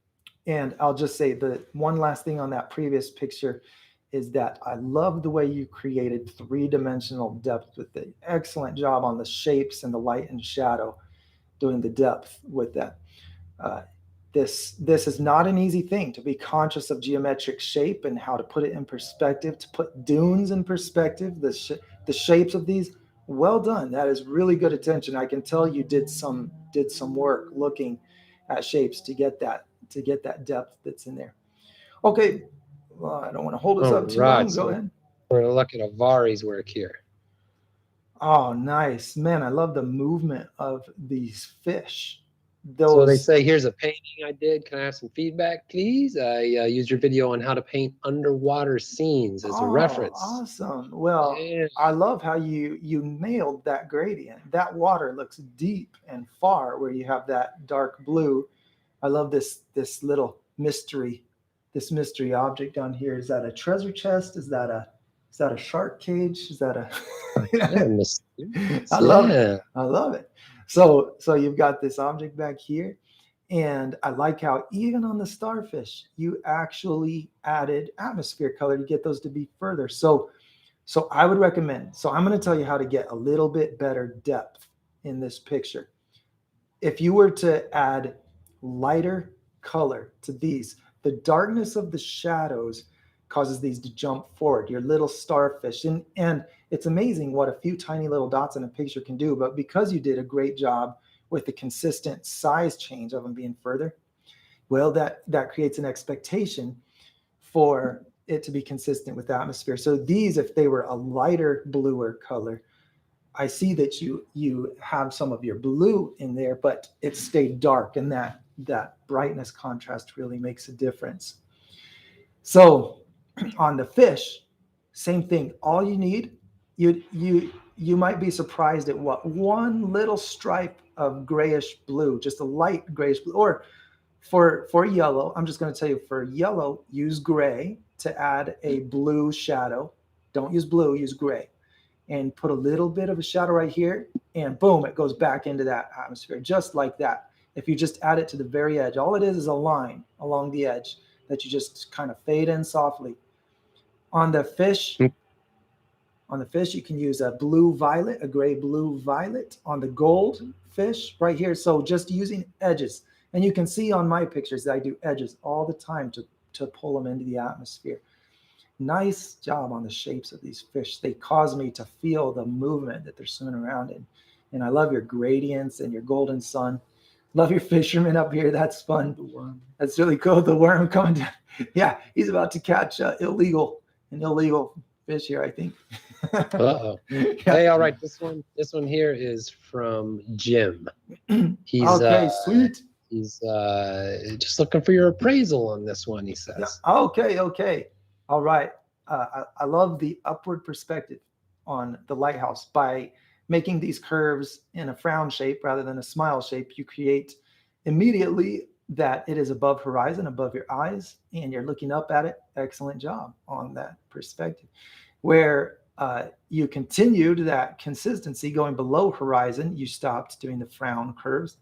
And I'll just say the one last thing on that previous picture is that I love the way you created three-dimensional depth with the excellent job on the shapes and the light and shadow, doing the depth with that. This is not an easy thing, to be conscious of geometric shape and how to put it in perspective, to put dunes in perspective. the shapes of these, well done. That is really good attention. I can tell you did some work looking at shapes to get that depth that's in there. Okay, well, I don't want to hold us All up too long. right, Go so ahead. we're looking at Avari's work here. Oh, nice. Man, I love the movement of these fish. So they Those, say, here's a painting I did. Can I have some feedback, please? I used your video on how to paint underwater scenes as a oh, reference. awesome. Well, Yeah. I love how you nailed that gradient. That water looks deep and far where you have that dark blue. I love this little mystery, this mystery object down here. Is that a treasure chest? Is that a shark cage? Is that a Yeah, mysterious. I love it. Yeah. I love it. So you've got this object back here, and I like how even on the starfish, you actually added atmosphere color to get those to be further. So I would recommend. So I'm going to tell you how to get a little bit better depth in this picture. If you were to add lighter color to these, the darkness of the shadows causes these to jump forward, your little starfish. And it's amazing what a few tiny little dots in a picture can do. But because you did a great job with the consistent size change of them being further, well, that creates an expectation for it to be consistent with the atmosphere. So these, if they were a lighter bluer color, I see that you have some of your blue in there, but it stayed dark, and that brightness contrast really makes a difference. So on the fish, same thing. All you need, you might be surprised at what one little stripe of grayish blue, just a light grayish blue, or for yellow, I'm just going to tell you, for yellow, use gray to add a blue shadow. Don't use blue, use gray. And put a little bit of a shadow right here, and boom, it goes back into that atmosphere, just like that. If you just add it to the very edge, all it is a line along the edge that you just kind of fade in softly. On the fish, you can use a blue violet, a gray blue violet on the gold fish right here. So just using edges. And you can see on my pictures that I do edges all the time to pull them into the atmosphere. Nice job on the shapes of these fish. They cause me to feel the movement that they're swimming around in. And I love your gradients and your golden sun. Love your fisherman up here. That's fun. The worm. That's really cool. The worm coming down. Yeah, he's about to catch an illegal fish here, I think. Uh-oh. Yeah. Hey, all right. This one here is from Jim. He's okay, sweet. He's just looking for your appraisal on this one, he says. Yeah. Okay. All right. I love the upward perspective on the lighthouse. By making these curves in a frown shape rather than a smile shape, you create immediately that it is above horizon, above your eyes, and you're looking up at it. Excellent job on that perspective. Where you continued that consistency going below horizon, you stopped doing the frown curves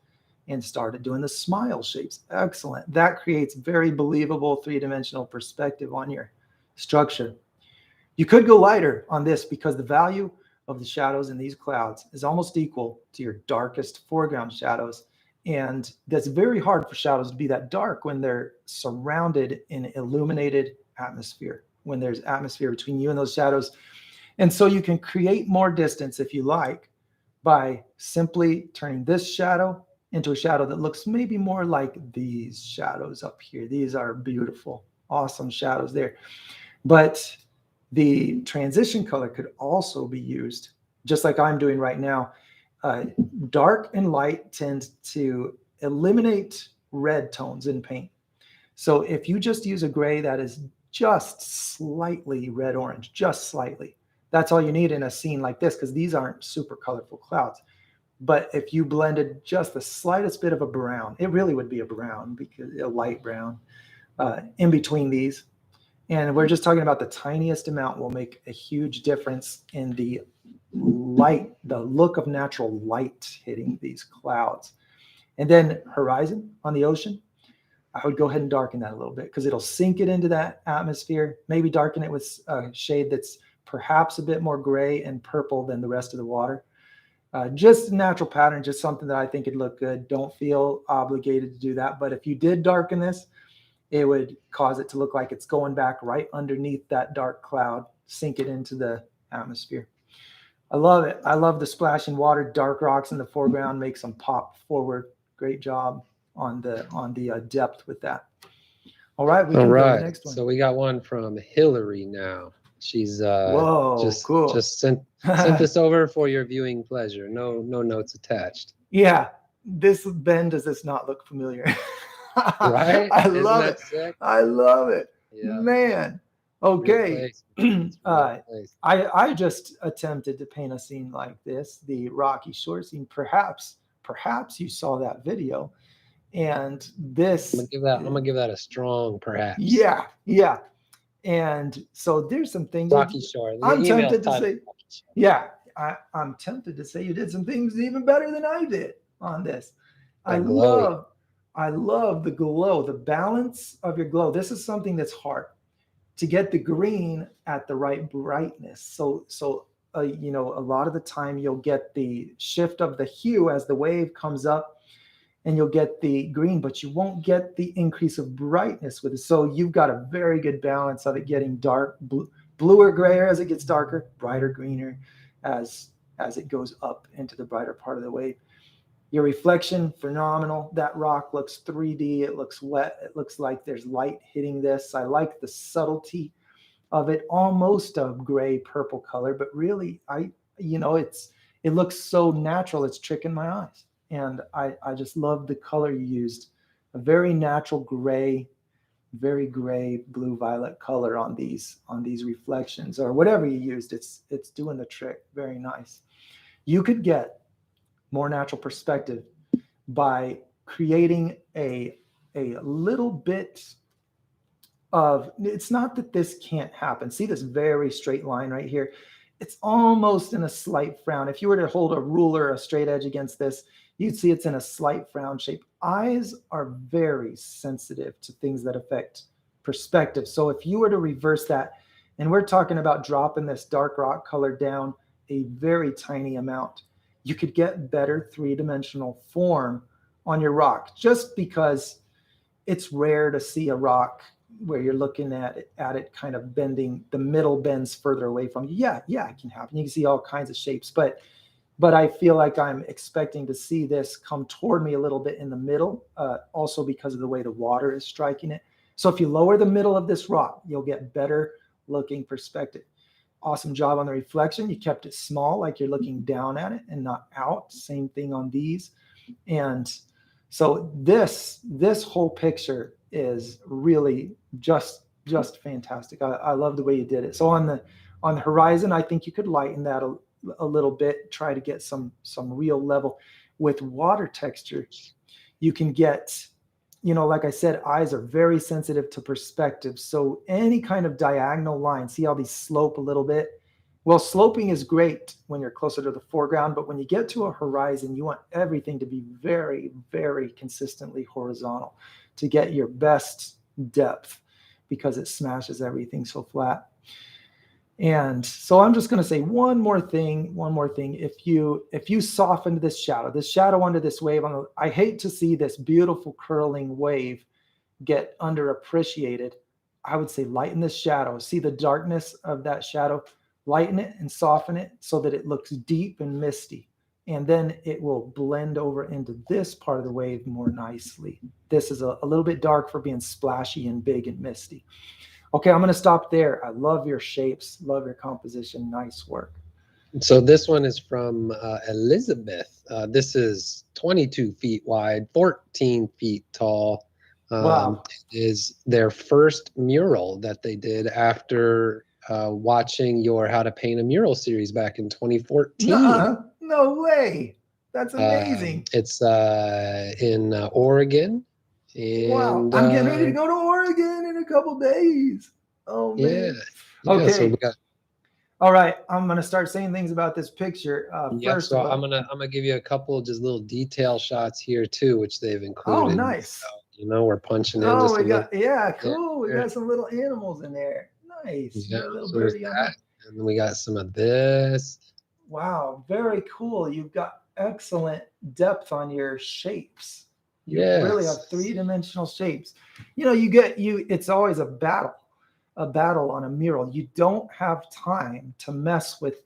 and started doing the smile shapes. Excellent. That creates very believable three-dimensional perspective on your structure. You could go lighter on this because the value of the shadows in these clouds is almost equal to your darkest foreground shadows. And that's very hard for shadows to be that dark when they're surrounded in illuminated atmosphere, when there's atmosphere between you and those shadows. And so you can create more distance if you like by simply turning this shadow into a shadow that looks maybe more like these shadows up here. These are beautiful, awesome shadows there. But the transition color could also be used, just like I'm doing right now. Dark and light tend to eliminate red tones in paint. So if you just use a gray that is just slightly red-orange, just slightly, that's all you need in a scene like this, because these aren't super colorful clouds. But if you blended just the slightest bit of a brown, it really would be a brown, because a light brown in between these. And we're just talking about the tiniest amount will make a huge difference in the light, the look of natural light hitting these clouds. And then horizon on the ocean, I would go ahead and darken that a little bit because it'll sink it into that atmosphere. Maybe darken it with a shade that's perhaps a bit more gray and purple than the rest of the water. Just a natural pattern, just something that I think would look good. Don't feel obligated to do that. But if you did darken this, it would cause it to look like it's going back right underneath that dark cloud, sink it into the atmosphere. I love it. I love the splashing water, dark rocks in the foreground makes them pop forward. Great job on the depth with that. All right, we All can go to the right. next one. So we got one from Hillary now. She's Whoa, cool. just sent this over for your viewing pleasure. No notes attached. Yeah, does this not look familiar? Right? I Isn't love that it. sick? I love it. Yeah. Man. Real Okay. place. It's real place. I just attempted to paint a scene like this, the rocky shore scene. Perhaps you saw that video. And this I'm gonna give that a strong perhaps. yeah. And so there's some things Rocky Shore. The I'm email's tempted to titled say, Rocky Shore. yeah, I'm tempted to say you did some things even better than I did on this. I That glow. love the glow, the balance of your glow. This is something that's hard to get the green at the right brightness. So a lot of the time you'll get the shift of the hue as the wave comes up, and you'll get the green, but you won't get the increase of brightness with it. So you've got a very good balance of it getting dark, bluer grayer as it gets darker, brighter greener as it goes up into the brighter part of the wave. Your reflection, phenomenal. That rock looks 3D. It looks wet. It looks like there's light hitting this. I like the subtlety of it, almost a gray purple color, but really, it looks so natural. It's tricking my eyes. And I just love the color you used. A very natural gray, very gray, blue violet color on these reflections, or whatever you used. It's doing the trick. Very nice. You could get more natural perspective by creating a little bit of, it's not that this can't happen. See this very straight line right here? It's almost in a slight frown. If you were to hold a ruler, a straight edge against this, you'd see it's in a slight frown shape. Eyes are very sensitive to things that affect perspective. So if you were to reverse that, and we're talking about dropping this dark rock color down a very tiny amount, you could get better three-dimensional form on your rock, just because it's rare to see a rock where you're looking at it kind of bending, the middle bends further away from you. Yeah, it can happen. You can see all kinds of shapes, but I feel like I'm expecting to see this come toward me a little bit in the middle, also because of the way the water is striking it. So if you lower the middle of this rock, you'll get better looking perspective. Awesome job on the reflection. You kept it small, like you're looking down at it and not out. Same thing on these. And so this whole picture is really just fantastic. I love the way you did it. So on the horizon, I think you could lighten that a little bit, try to get some real level. With water texture, you can get, like I said, eyes are very sensitive to perspective. So any kind of diagonal line, see how these slope a little bit? Well, sloping is great when you're closer to the foreground, but when you get to a horizon, you want everything to be very, very consistently horizontal to get your best depth, because it smashes everything so flat. And so I'm just going to say one more thing. If you softened this shadow under this wave, I hate to see this beautiful curling wave get underappreciated. I would say lighten the shadow. See the darkness of that shadow, lighten it and soften it so that it looks deep and misty. And then it will blend over into this part of the wave more nicely. This is a little bit dark for being splashy and big and misty. Okay, I'm going to stop there. I love your shapes, love your composition. Nice work. So this one is from Elizabeth. This is 22 feet wide, 14 feet tall. Wow. It is their first mural that they did after watching your How to Paint a Mural series back in 2014. No way. That's amazing. It's in Oregon. And, wow. I'm getting ready to go to Oregon in a couple days. Oh, man. Yeah. Okay. So we got, all right. I'm going to start saying things about this picture. First so of all, I'm gonna give you a couple of just little detail shots here too, which they've included. Oh, nice. So, we're punching in. Oh, just we got, cool. We there. got some little animals in there. Nice. Yeah, a little so birdie there's on that. And then we got some of this. Wow, very cool. You've got excellent depth on your shapes. You really have three-dimensional shapes. It's always a battle on a mural. You don't have time to mess with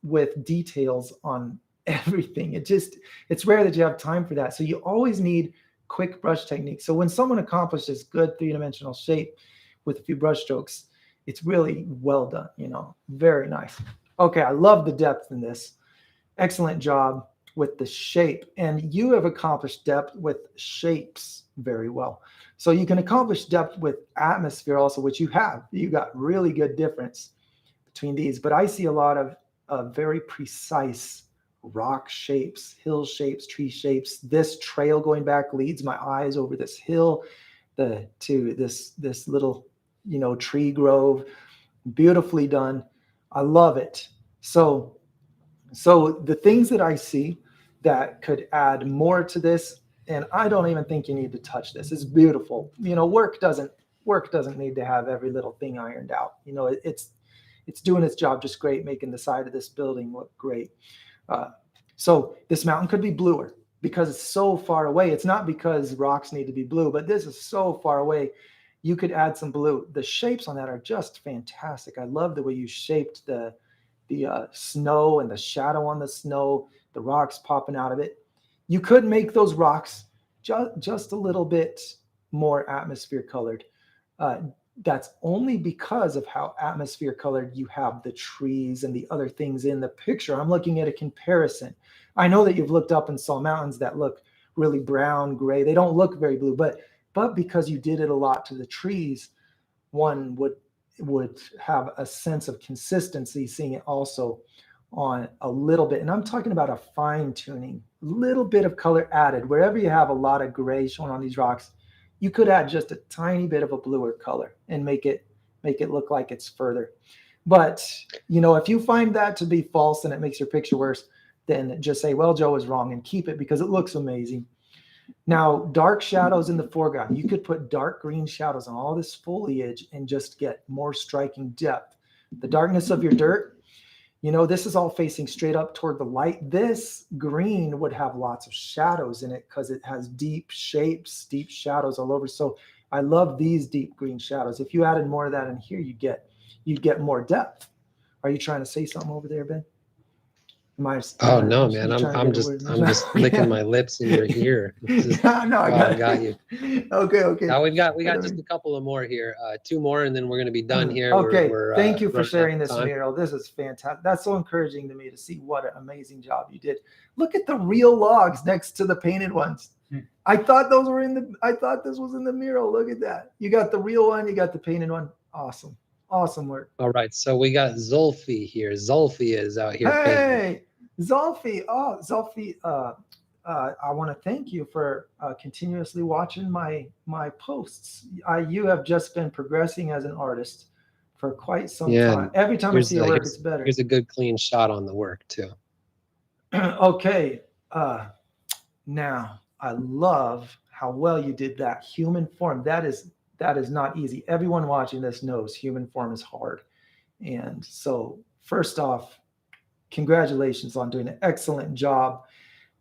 with details on everything. It's rare that you have time for that. So you always need quick brush technique. So when someone accomplishes good three-dimensional shape with a few brush strokes, it's really well done, very nice. Okay, I love the depth in this. Excellent job with the shape. And you have accomplished depth with shapes very well. So you can accomplish depth with atmosphere also, which you have. You got really good difference between these. But I see a lot of very precise rock shapes, hill shapes, tree shapes. This trail going back leads my eyes over this hill to this little, tree grove. Beautifully done. I love it. So the things that I see that could add more to this, and I don't even think you need to touch this. It's beautiful. Work doesn't need to have every little thing ironed out. It's doing its job just great, making the side of this building look great. So this mountain could be bluer because it's so far away. It's not because rocks need to be blue, but this is so far away. You could add some blue. The shapes on that are just fantastic. I love the way you shaped the snow and the shadow on the snow, the rocks popping out of it. You could make those rocks just a little bit more atmosphere colored. That's only because of how atmosphere colored you have the trees and the other things in the picture. I'm looking at a comparison. I know that you've looked up and saw mountains that look really brown, gray. They don't look very blue, but because you did it a lot to the trees, one would have a sense of consistency seeing it also on a little bit. And I'm talking about a fine tuning, little bit of color added. Wherever you have a lot of gray shown on these rocks, you could add just a tiny bit of a bluer color and make it look like it's further. But, if you find that to be false and it makes your picture worse, then just say, well, Joe was wrong, and keep it because it looks amazing. Now, dark shadows in the foreground. You could put dark green shadows on all this foliage and just get more striking depth. The darkness of your dirt, this is all facing straight up toward the light. This green would have lots of shadows in it because it has deep shapes, deep shadows all over. So I love these deep green shadows. If you added more of that in here, you'd get more depth. Are you trying to say something over there, Ben? Oh no, man! I'm just licking my lips in your ear. I got you. Okay. Now we got just a couple of more here. Two more, and then we're gonna be done here. Okay. Thank you for sharing this mural. This is fantastic. That's so encouraging to me to see what an amazing job you did. Look at the real logs next to the painted ones. I thought this was in the mural. Look at that. You got the real one. You got the painted one. Awesome work. All right, so we got Zulfi here. Zulfi is out here painting. Zulfi. Oh, Zulfi, I want to thank you for continuously watching my posts. You have just been progressing as an artist for quite some time. Every time I see your work, it's better. Here's a good clean shot on the work too. Okay. Now I love how well you did that human form. That is not easy. Everyone watching this knows human form is hard. And so first off, congratulations on doing an excellent job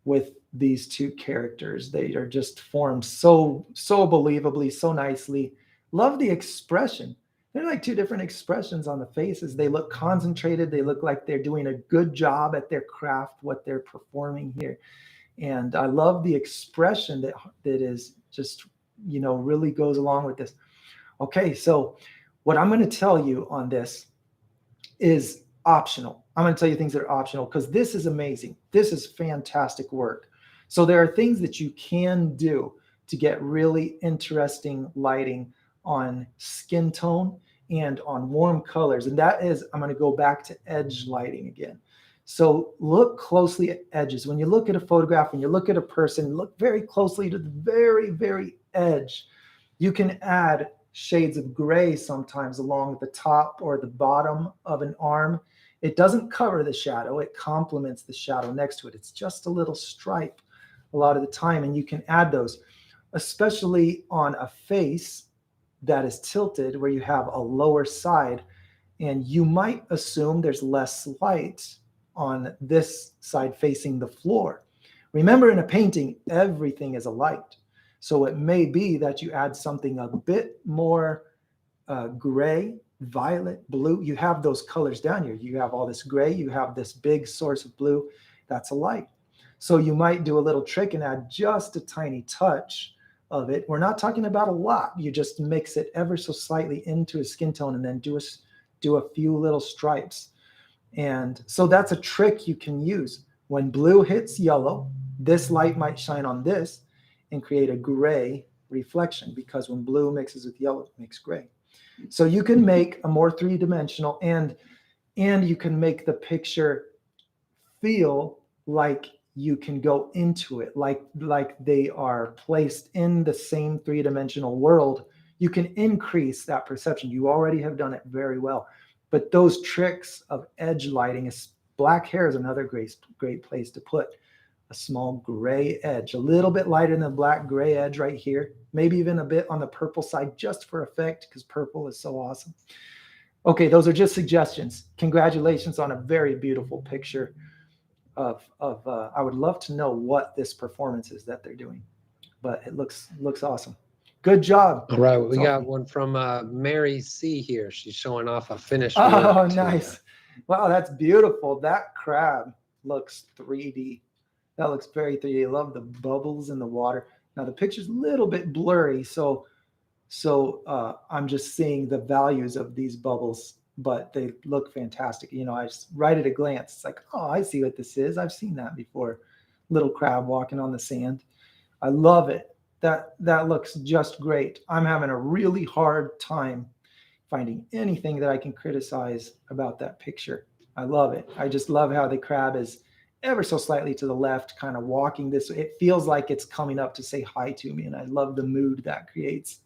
with these two characters. They are just formed so believably, so nicely. Love the expression. They're like two different expressions on the faces. They look concentrated. They look like they're doing a good job at their craft, what they're performing here. And I love the expression that is just, really goes along with this. Okay, so what I'm going to tell you on this is optional. I'm going to tell you things that are optional because this is amazing. This is fantastic work. So there are things that you can do to get really interesting lighting on skin tone and on warm colors. And that is, I'm going to go back to edge lighting again. So look closely at edges. When you look at a photograph, when you look at a person, look very closely to the very, very edge. You can add shades of gray sometimes along the top or the bottom of an arm. It doesn't cover the shadow. It complements the shadow next to it. It's just a little stripe a lot of the time. And you can add those, especially on a face that is tilted where you have a lower side. And you might assume there's less light on this side facing the floor. Remember, in a painting, everything is a light. So it may be that you add something a bit more gray violet, blue. You have those colors down here. You have all this gray. You have this big source of blue. That's a light. So you might do a little trick and add just a tiny touch of it. We're not talking about a lot. You just mix it ever so slightly into a skin tone and then do a few little stripes. And so that's a trick you can use. When blue hits yellow, this light might shine on this and create a gray reflection, because when blue mixes with yellow, it makes gray. So you can make a more three-dimensional, and you can make the picture feel like you can go into it, like they are placed in the same three-dimensional world. You can increase that perception. You already have done it very well. But those tricks of edge lighting, black hair is another great place to put a small gray edge, a little bit lighter than the black gray edge right here, maybe even a bit on the purple side just for effect, because purple is so awesome. Okay, those are just suggestions. Congratulations on a very beautiful picture of I would love to know what this performance is that they're doing, but it looks awesome. Good job. All right, we got one from Mary C here. She's showing off a finished work. Oh, nice. Wow, that's beautiful. That crab looks 3D. That looks very 3D. I love the bubbles in the water. Now the picture's a little bit blurry, so I'm just seeing the values of these bubbles, but they look fantastic. You know, I just right at a glance, it's like, oh, I see what this is. I've seen that before. Little crab walking on the sand. I love it. That looks just great. I'm having a really hard time finding anything that I can criticize about that picture. I love it. I just love how the crab is ever so slightly to the left, kind of walking this way. It feels like it's coming up to say hi to me, and I love the mood that creates.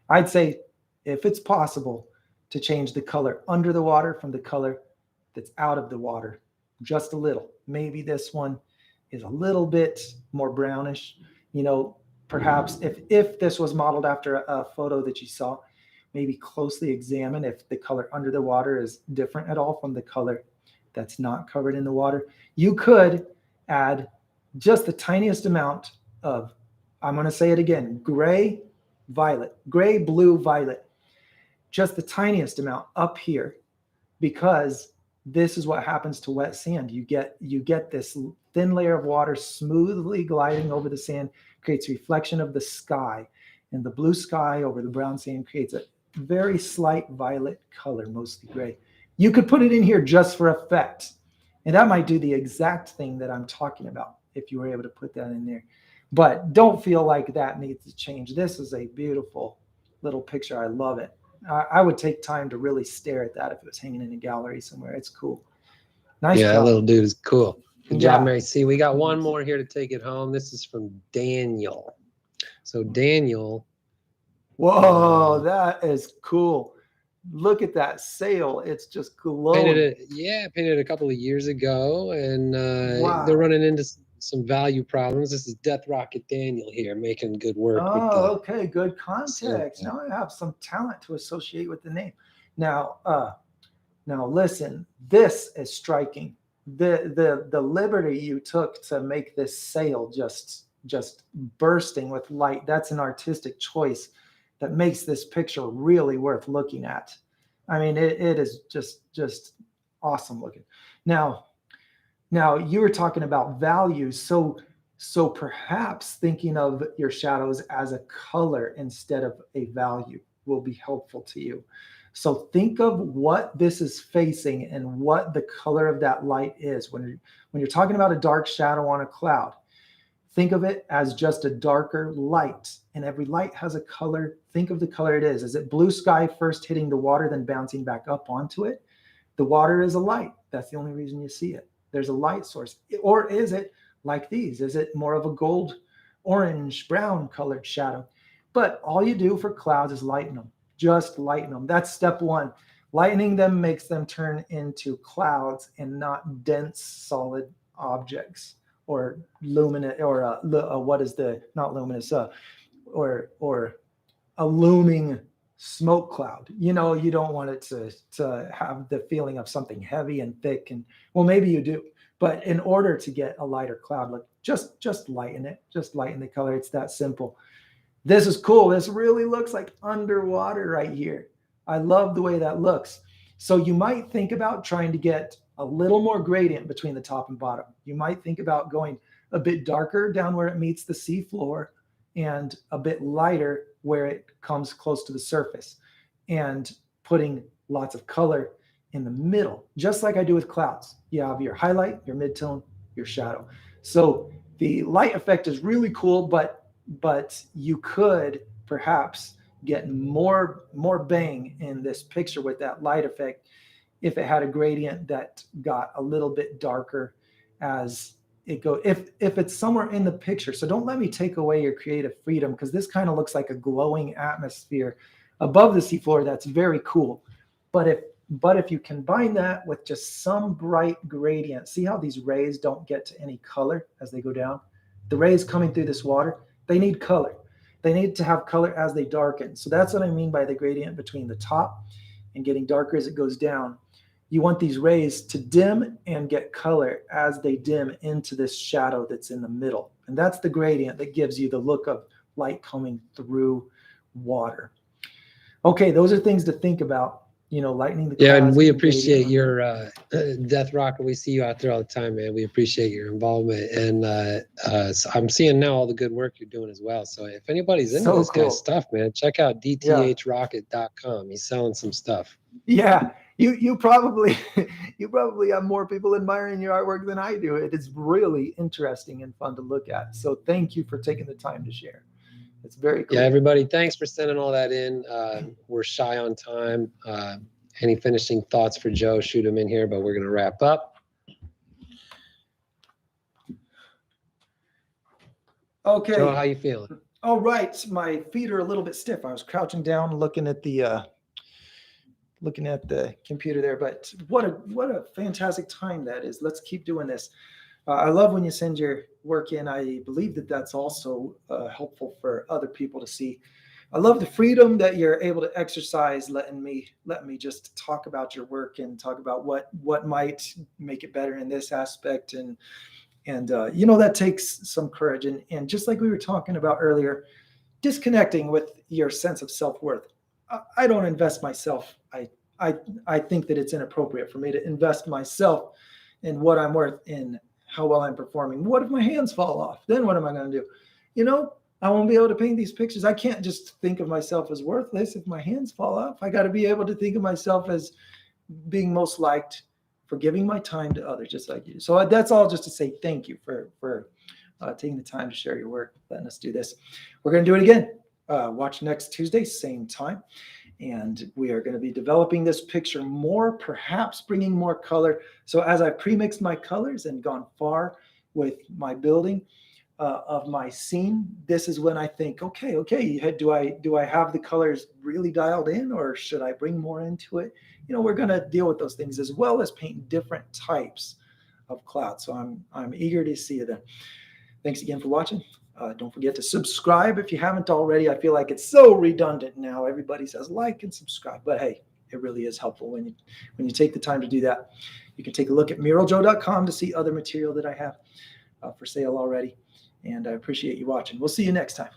I'd say, if it's possible, to change the color under the water from the color that's out of the water, just a little. Maybe this one is a little bit more brownish. You know, perhaps if this was modeled after a photo that you saw, maybe closely examine if the color under the water is different at all from the color that's not covered in the water. You could add just the tiniest amount of, I'm going to say it again, gray, violet, gray, blue, violet, just the tiniest amount up here, because this is what happens to wet sand. You get this thin layer of water smoothly gliding over the sand, creates reflection of the sky, and the blue sky over the brown sand creates a very slight violet color, mostly gray. You could put it in here just for effect, and that might do the exact thing that I'm talking about if you were able to put that in there. But don't feel like that needs to change. This is a beautiful little picture. I love it. I would take time to really stare at that if it was hanging in a gallery somewhere. It's cool. Nice job. That little dude is cool. Good Yeah. job, Mary C. We got one more here to take it home. This is from Daniel. So Daniel. Whoa, that is cool. Look at that sail. It's just glowing. Painted it a couple of years ago, and Wow. they're running into some value problems. This is Death Rocket Daniel here, making good work. Oh, okay, good context. Now I have some talent to associate with the name. Now listen, this is striking. The liberty you took to make this sail just bursting with light. That's an artistic choice that makes this picture really worth looking at. I mean, it is just awesome looking. Now you were talking about values. So perhaps thinking of your shadows as a color instead of a value will be helpful to you. So think of what this is facing and what the color of that light is. When you're talking about a dark shadow on a cloud, think of it as just a darker light, and every light has a color. Think of the color it is. Is it blue sky first hitting the water, then bouncing back up onto it? The water is a light. That's the only reason you see it. There's a light source. Or is it like these? Is it more of a gold, orange, brown colored shadow? But all you do for clouds is lighten them. Just lighten them. That's step one. Lightening them makes them turn into clouds and not dense, solid objects, or luminous, or what is the, not luminous, or a looming smoke cloud. You know, you don't want it to have the feeling of something heavy and thick, and well, maybe you do, but in order to get a lighter cloud look, just lighten it, just lighten the color. It's that simple. This is cool. This really looks like underwater right here. I love the way that looks. So you might think about trying to get a little more gradient between the top and bottom. You might think about going a bit darker down where it meets the sea floor and a bit lighter where it comes close to the surface, and putting lots of color in the middle, just like I do with clouds. You have your highlight, your midtone, your shadow. So the light effect is really cool, but you could perhaps get more bang in this picture with that light effect if it had a gradient that got a little bit darker as it go, if it's somewhere in the picture. So don't let me take away your creative freedom, because this kind of looks like a glowing atmosphere above the seafloor. That's very cool. But if you combine that with just some bright gradient, see how these rays don't get to any color as they go down? The rays coming through this water, they need color. They need to have color as they darken. So that's what I mean by the gradient between the top and getting darker as it goes down. You want these rays to dim and get color as they dim into this shadow that's in the middle. And that's the gradient that gives you the look of light coming through water. Okay, those are things to think about. Lightening the clouds. Yeah, and we appreciate your Death Rocker. We see you out there all the time, man. We appreciate your involvement, and so I'm seeing now all the good work you're doing as well. So if anybody's into this guy's stuff, man, check out dthrocket.com. He's selling some stuff. Yeah, you probably have more people admiring your artwork than I do. It is really interesting and fun to look at. So thank you for taking the time to share. It's very cool. Yeah, everybody, thanks for sending all that in. We're shy on time. Any finishing thoughts for Joe, shoot them in here, but we're going to wrap up. Okay. Joe, how you feeling? All right. My feet are a little bit stiff. I was crouching down looking at the computer there, but what a fantastic time that is. Let's keep doing this. I love when you send your work in. I believe that that's also helpful for other people to see. I love the freedom that you're able to exercise, letting me just talk about your work and talk about what might make it better in this aspect. And that takes some courage. And just like we were talking about earlier, disconnecting with your sense of self-worth. I don't invest myself. I think that it's inappropriate for me to invest myself in what I'm worth, in how well I'm performing. What if my hands fall off? Then what am I going to do? I won't be able to paint these pictures. I can't just think of myself as worthless if my hands fall off. I got to be able to think of myself as being most liked for giving my time to others, just like you. So that's all just to say thank you for taking the time to share your work, letting us do this. We're going to do it again. Watch next Tuesday, same time. And we are going to be developing this picture more, perhaps bringing more color. So as I pre-mixed my colors and gone far with my building of my scene, this is when I think, okay, do I have the colors really dialed in, or should I bring more into it? We're going to deal with those things, as well as paint different types of clouds. So I'm eager to see you then. Thanks again for watching. Don't forget to subscribe if you haven't already. I feel like it's so redundant now. Everybody says like and subscribe, but hey, it really is helpful when you take the time to do that. You can take a look at muraljoe.com to see other material that I have for sale already. And I appreciate you watching. We'll see you next time.